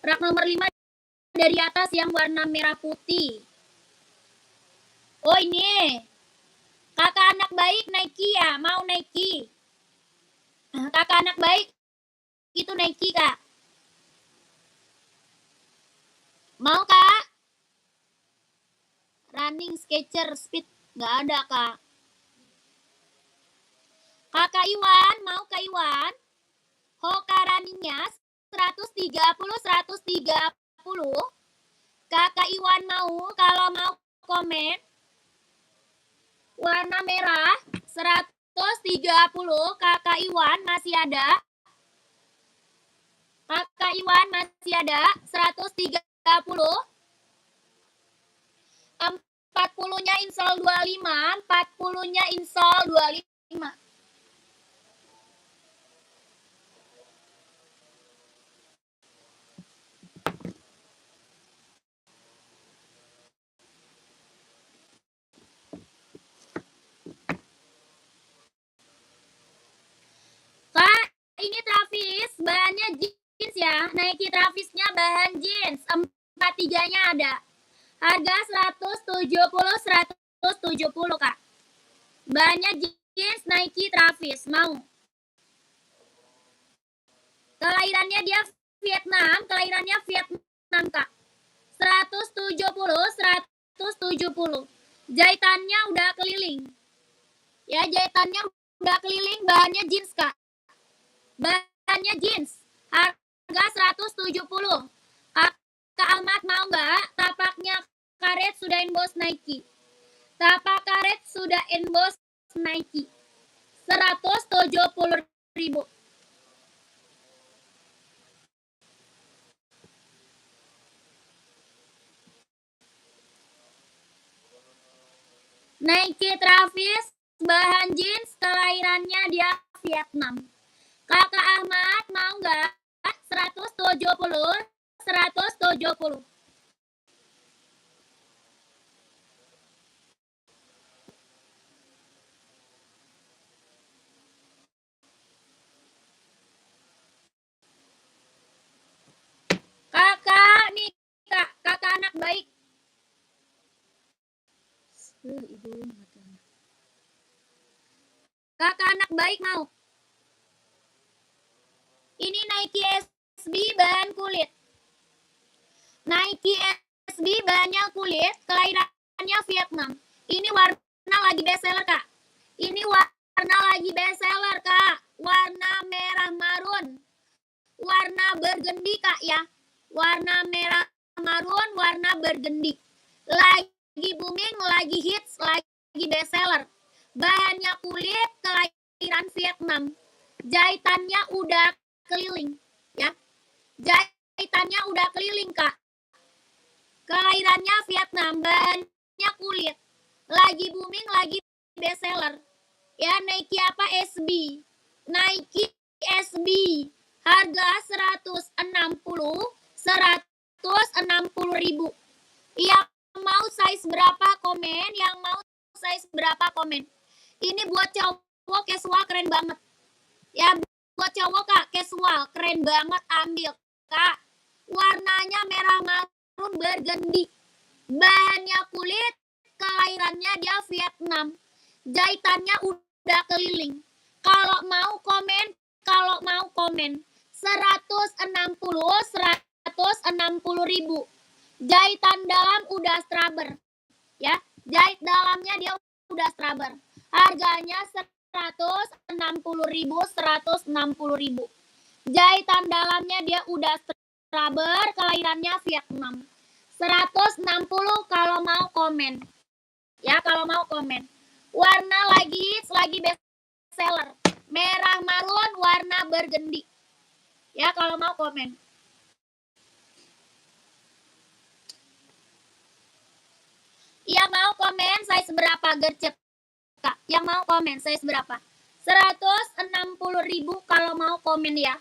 Rak nomor 5 dari atas yang warna merah putih. Oh ini. Kakak anak baik Nike ya? Mau Nike? Kakak anak baik itu Nike, Kak. Mau, Kak? Running Skechers Speed nggak ada, Kak. Kakak Iwan, mau Kak Iwan? Hoka runningnya 130. Kakak Iwan mau, kalau mau komen. Warna merah 130. Kakak Iwan masih ada. Kakak Iwan masih ada 130. 40-nya install 25. 40-nya install 25. Kak, ini Travis, bahannya jeans ya. Nike Travisnya bahan jeans. 43-nya ada. Harga 170, Kak. Bahannya jeans Nike Travis, mau. Kelahirannya dia Vietnam, Kak. 170. Jahitannya udah keliling. Ya, jahitannya udah keliling, bahannya jeans, Kak. Bahannya jeans. Harga 170. Kak Ahmad mau nggak? Tapaknya karet sudah emboss Nike. Tapak karet sudah emboss Nike. 170 ribu. Nike Travis bahan jeans, kelahirannya dia Vietnam. Kakak Ahmad mau nggak? 170. Kakak nih, kakak anak baik. Kakak anak baik mau. Ini Nike SB bahan kulit. Nike SB bahannya kulit, kelahirannya Vietnam. Ini warna lagi bestseller, Kak. Ini warna lagi bestseller, Kak. Warna merah marun. Warna burgundy, Kak ya. Warna merah marun, warna burgundy. Lagi booming, lagi hits, lagi bestseller. Bahannya kulit, kelahiran Vietnam. Jahitannya udah keliling, ya. Jahitannya udah keliling, Kak. Kelahirannya Vietnam, bahannya kulit. Lagi booming, lagi bestseller. Ya, Nike apa? SB. Nike SB. Harga 160 ribu. Yang mau size berapa komen? Yang mau size berapa komen? Ini buat cowok casual keren banget. Ya, buat cowok Kak, casual keren banget, ambil Kak. Warnanya merah marun burgundy. Bahannya kulit, kelahirannya dia Vietnam. Jahitannya udah keliling. Kalau mau komen 160 ribu. Jahitan dalam udah straber, ya. Jahit dalamnya dia udah straber. Harganya 160 ribu. Jahitan dalamnya dia udah straber, kelahirannya Vietnam. 160 kalau mau komen. Ya, kalau mau komen. Warna lagi best seller. Merah marun warna burgundy. Ya, kalau mau komen. Yang mau komen size berapa gercep? Kak, yang mau komen size berapa? 160 ribu kalau mau komen ya.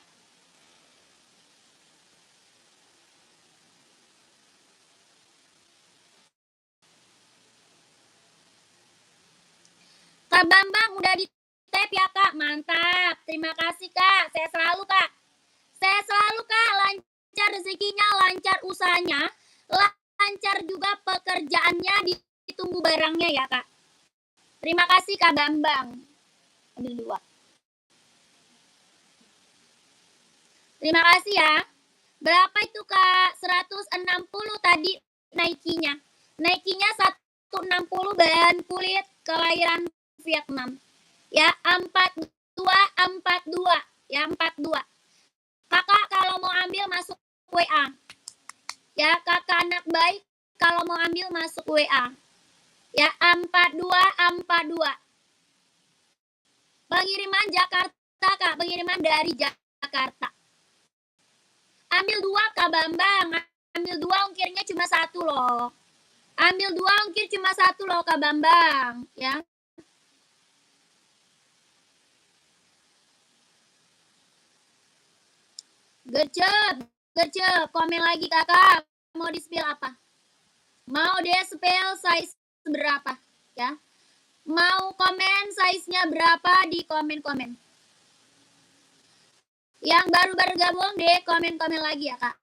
Kak Bambang udah di tap ya Kak, mantap. Terima kasih Kak, saya selalu Kak. Saya selalu Kak, lancar rezekinya, lancar usahanya, lancar juga pekerjaannya, ditunggu barangnya ya Kak. Terima kasih Kak Bambang. Ambil 2. Terima kasih ya. Berapa itu Kak? 160 tadi Nike-nya. Nike-nya 160 bahan kulit kelahiran Vietnam. Ya, 42. Ya, 42. Kakak kalau mau ambil masuk WA. Ya, kakak anak baik kalau mau ambil masuk WA. Ya, 42. Pengiriman Jakarta Kak, pengiriman dari Jakarta. Ambil 2 Kak Bambang. Ambil 2 ongkirnya cuma 1 loh. Ambil 2 ongkir cuma 1 loh Kak Bambang, ya. Gercep. Komen lagi Kakak. Mau di-spill apa? Mau di-spill size berapa, ya? Mau komen size-nya berapa di komen-komen. Yang baru-baru gabung deh komen-komen lagi ya Kak.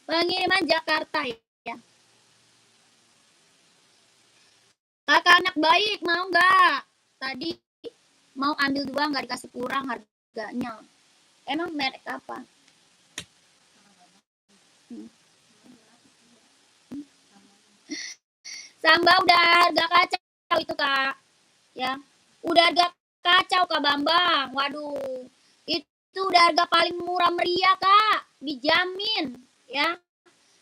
Pengiriman Jakarta ya. Kakak anak baik mau nggak? Tadi mau ambil 2 nggak dikasih kurang harganya. Emang merek apa? Samba udah harga kacau itu Kak. Ya. Udah harga kacau Kak Bambang. Waduh. Itu udah harga paling murah meriah Kak. Dijamin ya.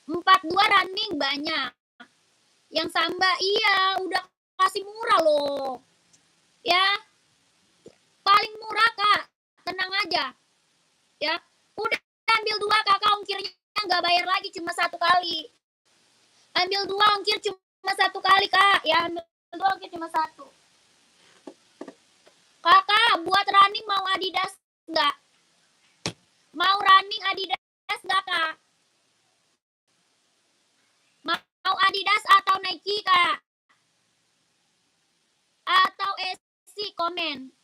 42 running banyak. Yang Samba iya udah kasih murah loh. Ya. Paling murah Kak. Tenang aja. Ya. Udah ambil 2 Kakak ongkirnya nggak bayar lagi cuma 1 kali. Ambil 2 ongkir cuma 1 kali Kak. Ya ambil 2 ongkir cuma 1. Kakak buat running mau Adidas nggak? Mau running Adidas nggak Kak? Mau Adidas atau Nike Kak? Atau SC komen.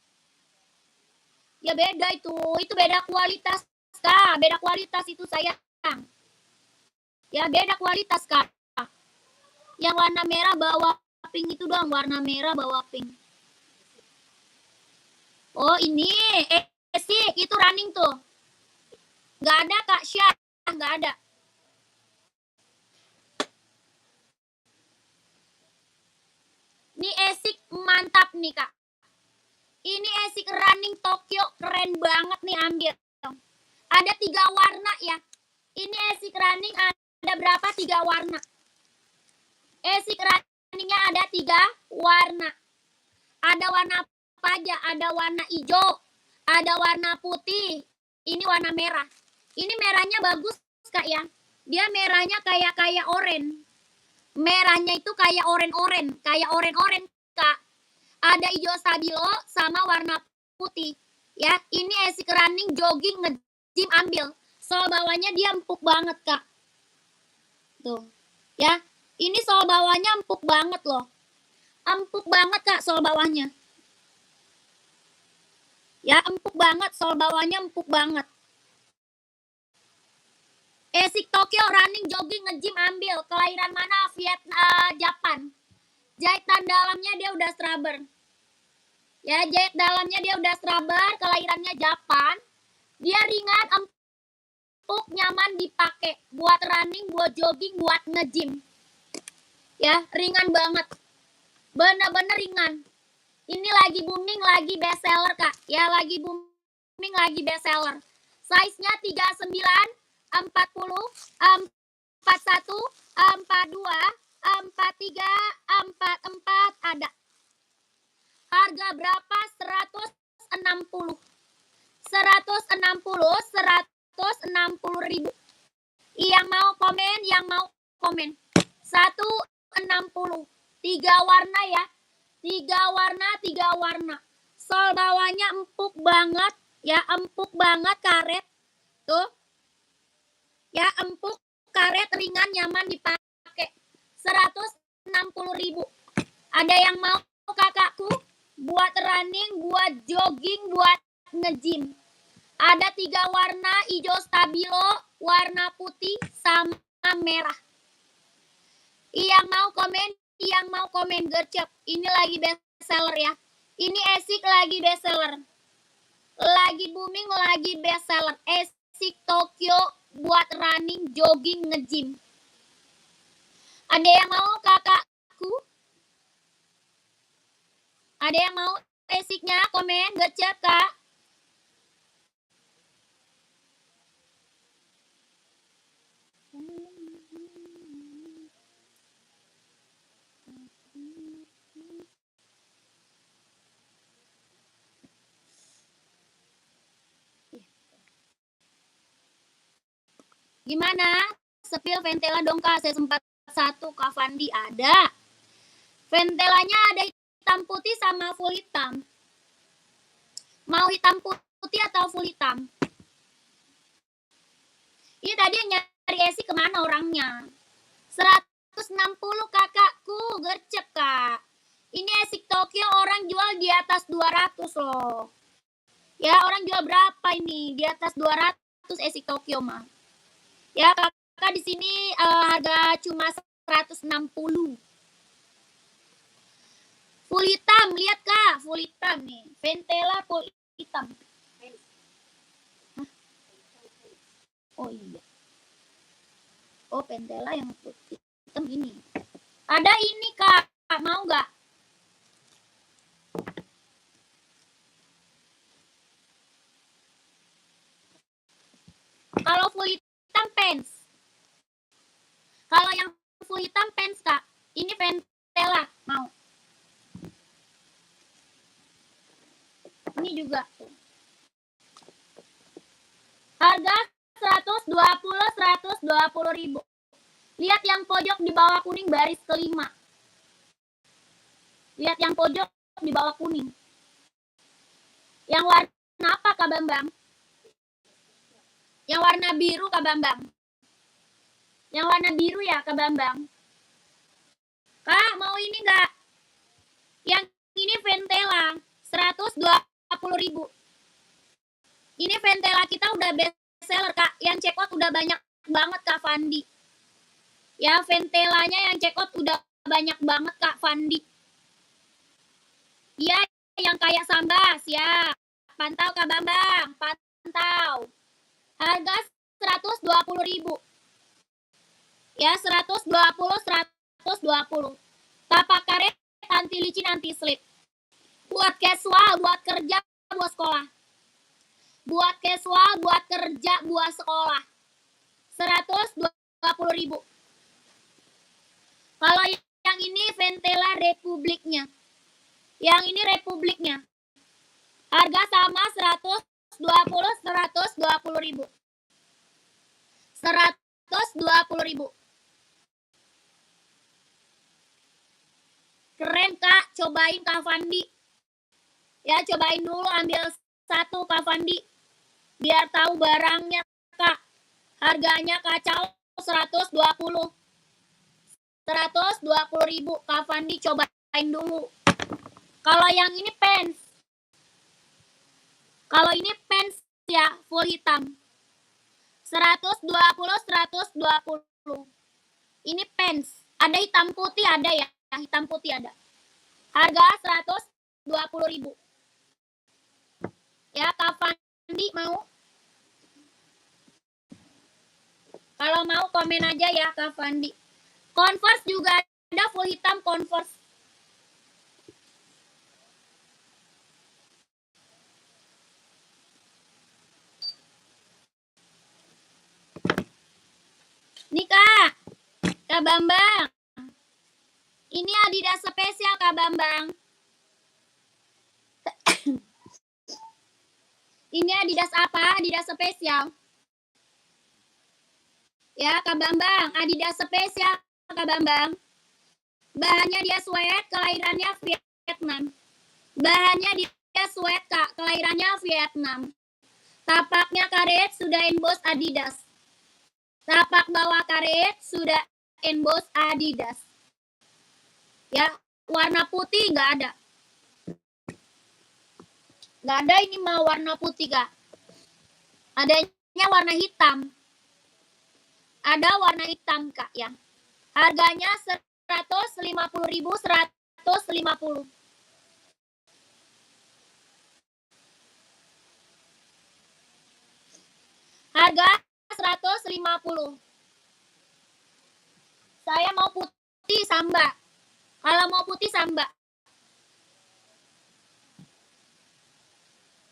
Ya beda itu beda kualitas Kak, beda kualitas itu sayang. Ya beda kualitas Kak. Yang warna merah bawa pink itu doang, warna merah bawa pink. Oh ini Esik itu running tuh. Nggak ada Kak Syah, nggak ada. Ini Esik mantap nih Kak. Ini Esik running Tokyo keren banget nih, ambil. Ada 3 warna ya. Ini Asics Running ada berapa? 3 warna. Asics Runningnya ada 3 warna. Ada warna apa aja? Ada warna hijau, ada warna putih, ini warna merah. Ini merahnya bagus Kak ya. Dia merahnya kayak oranye. Merahnya itu kayak oranye, Kak. Ada hijau stabilo sama warna putih. Ya, ini Asics Running jogging nge-gym ambil. Sol bawahnya dia empuk banget, Kak. Tuh. Ya, ini sol bawahnya empuk banget loh. Empuk banget, Kak, sol bawahnya. Ya, empuk banget, sol bawahnya empuk banget. Asics Tokyo Running jogging nge-gym ambil. Kelahiran mana? Japan. Jahitan dalamnya dia udah rubber. Ya, jahit dalamnya dia udah rubber, kelahirannya Japan. Dia ringan, empuk, nyaman dipakai buat running, buat jogging, buat nge-gym. Ya, ringan banget. Bener-bener ringan. Ini lagi booming, lagi best seller, Kak. Ya, lagi booming, lagi best seller. Size-nya 39, 40, 41, 42, 43, 44 ada. Harga berapa? 160. 160 ribu. Yang mau komen. 160. 3 warna ya. 3 warna. Sol bawahnya empuk banget. Ya, empuk banget karet. Tuh. Ya, empuk, karet, ringan, nyaman dipakai. 160 ribu. Ada yang mau kakakku? Buat running, buat jogging, buat nge-gym. Ada 3 warna, hijau stabilo, warna putih, sama merah. Yang mau komen gercep. Ini lagi best seller ya. Ini Asics lagi best seller. Lagi booming, lagi best seller. Asics Tokyo buat running, jogging, nge-gym. Ada yang mau kakakku? Ada yang mau Asics-nya? Komen, gercep, Kak. Gimana? Sepil Ventela dong Kak, saya sempat 1 Kak Fandi ada. Ventelanya ada hitam putih sama full hitam. Mau hitam putih atau full hitam? Ini tadi yang nyari Asics kemana orangnya? 160 kakakku, gercep Kak. Ini Asics Tokyo orang jual di atas 200 loh. Ya, orang jual berapa ini? Di atas 200 Asics Tokyo mah. Ya, kakak di sini harga cuma 160. Full hitam, lihat Kak, full hitam nih. Ventela full hitam. Hah? Oh iya. Oh, Ventela yang full hitam ini. Ada ini Kak, mau nggak? Kalau full hitam pants. Kalau yang full hitam pants Kak. Ini Ventela, mau. Ini juga. Harga 120 ribu. Lihat yang pojok di bawah kuning baris kelima. Lihat yang pojok di bawah kuning. Yang warna apa Kak Bambang? Yang warna biru Kak Bambang. Yang warna biru ya Kak Bambang. Kak mau ini enggak? Yang ini Ventela 120 ribu. Ini Ventela kita udah best seller Kak. Yang check out udah banyak banget Kak Fandi. Ya, Ventelanya yang check out udah banyak banget Kak Fandi. Iya, yang kayak sambas ya. Pantau Kak Bambang, pantau. Harga 120 ribu. Ya, 120. Tapak karet, anti licin, anti slip. Buat casual, buat kerja, buat sekolah. buat casual, buat kerja, buat sekolah. 120.000. Kalau yang ini Ventela Republiknya. Yang ini Republiknya. Harga sama 120.000. 120.000. Keren Kak, cobain Kak Fandi. Ya, cobain dulu, ambil satu Kak Fandi. Biar tahu barangnya Kak. Harganya kacau 120. 120.000 Kak Fandi, cobain dulu. Kalau yang ini pants. Kalau ini pants ya, full hitam. 120. Ini pants. Ada hitam putih ada ya, hitam putih ada. Harga 120.000. Ya, Kak Fandi mau? Kalau mau komen aja ya Kak Fandi. Converse juga ada full hitam Converse. Nih Kak Bambang. Ini Adidas spesial Kak Bambang. Ini Adidas apa? Adidas spesial. Ya Kak Bambang, Adidas spesial Kak Bambang. Bahannya dia sweat, kelahirannya Vietnam. Bahannya dia sweat Kak, kelahirannya Vietnam. Tapaknya karet sudah emboss Adidas. Tapak bawah karet sudah emboss Adidas. Ya, warna putih nggak ada. Nggak ada ini mau warna putih Kak. Adanya warna hitam. Ada warna hitam Kak ya. Harganya 150.000, 150. Harga 150. Saya mau putih samba. Kalau mau putih samba.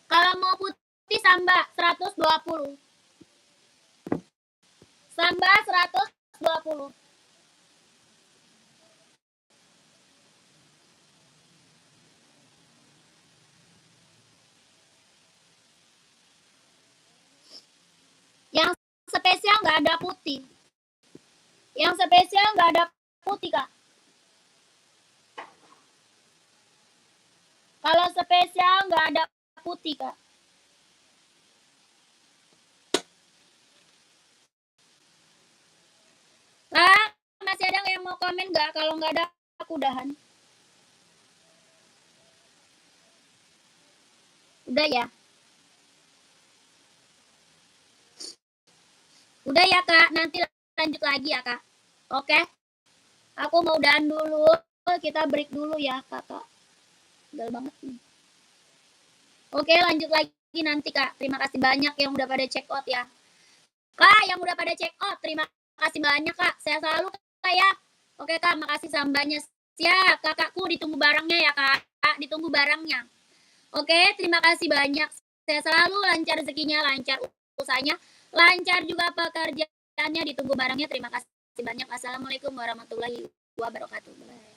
Kalau mau putih samba 120. Samba 120. Yang spesial nggak ada putih. Yang spesial nggak ada putih Kak. Kalau spesial nggak ada putih Kak. Kak, masih ada yang mau komen nggak? Kalau nggak ada, aku udahan. Udah ya? Udah ya Kak, nanti lanjut lagi ya Kak. Oke? Aku mau udahan dulu. Kita break dulu ya Kakak. Gagal banget nih. Oke, lanjut lagi nanti Kak. Terima kasih banyak yang udah pada check out ya. Kak, yang udah pada check out, terima kasih banyak Kak. Saya selalu Kak ya. Oke Kak, makasih sambanya. Siap, kakakku ditunggu barangnya ya Kak. Ditunggu barangnya. Oke, terima kasih banyak. Saya selalu lancar rezekinya, lancar usahanya, lancar juga pekerjaannya, ditunggu barangnya. Terima kasih banyak. Assalamualaikum warahmatullahi wabarakatuh. Bye.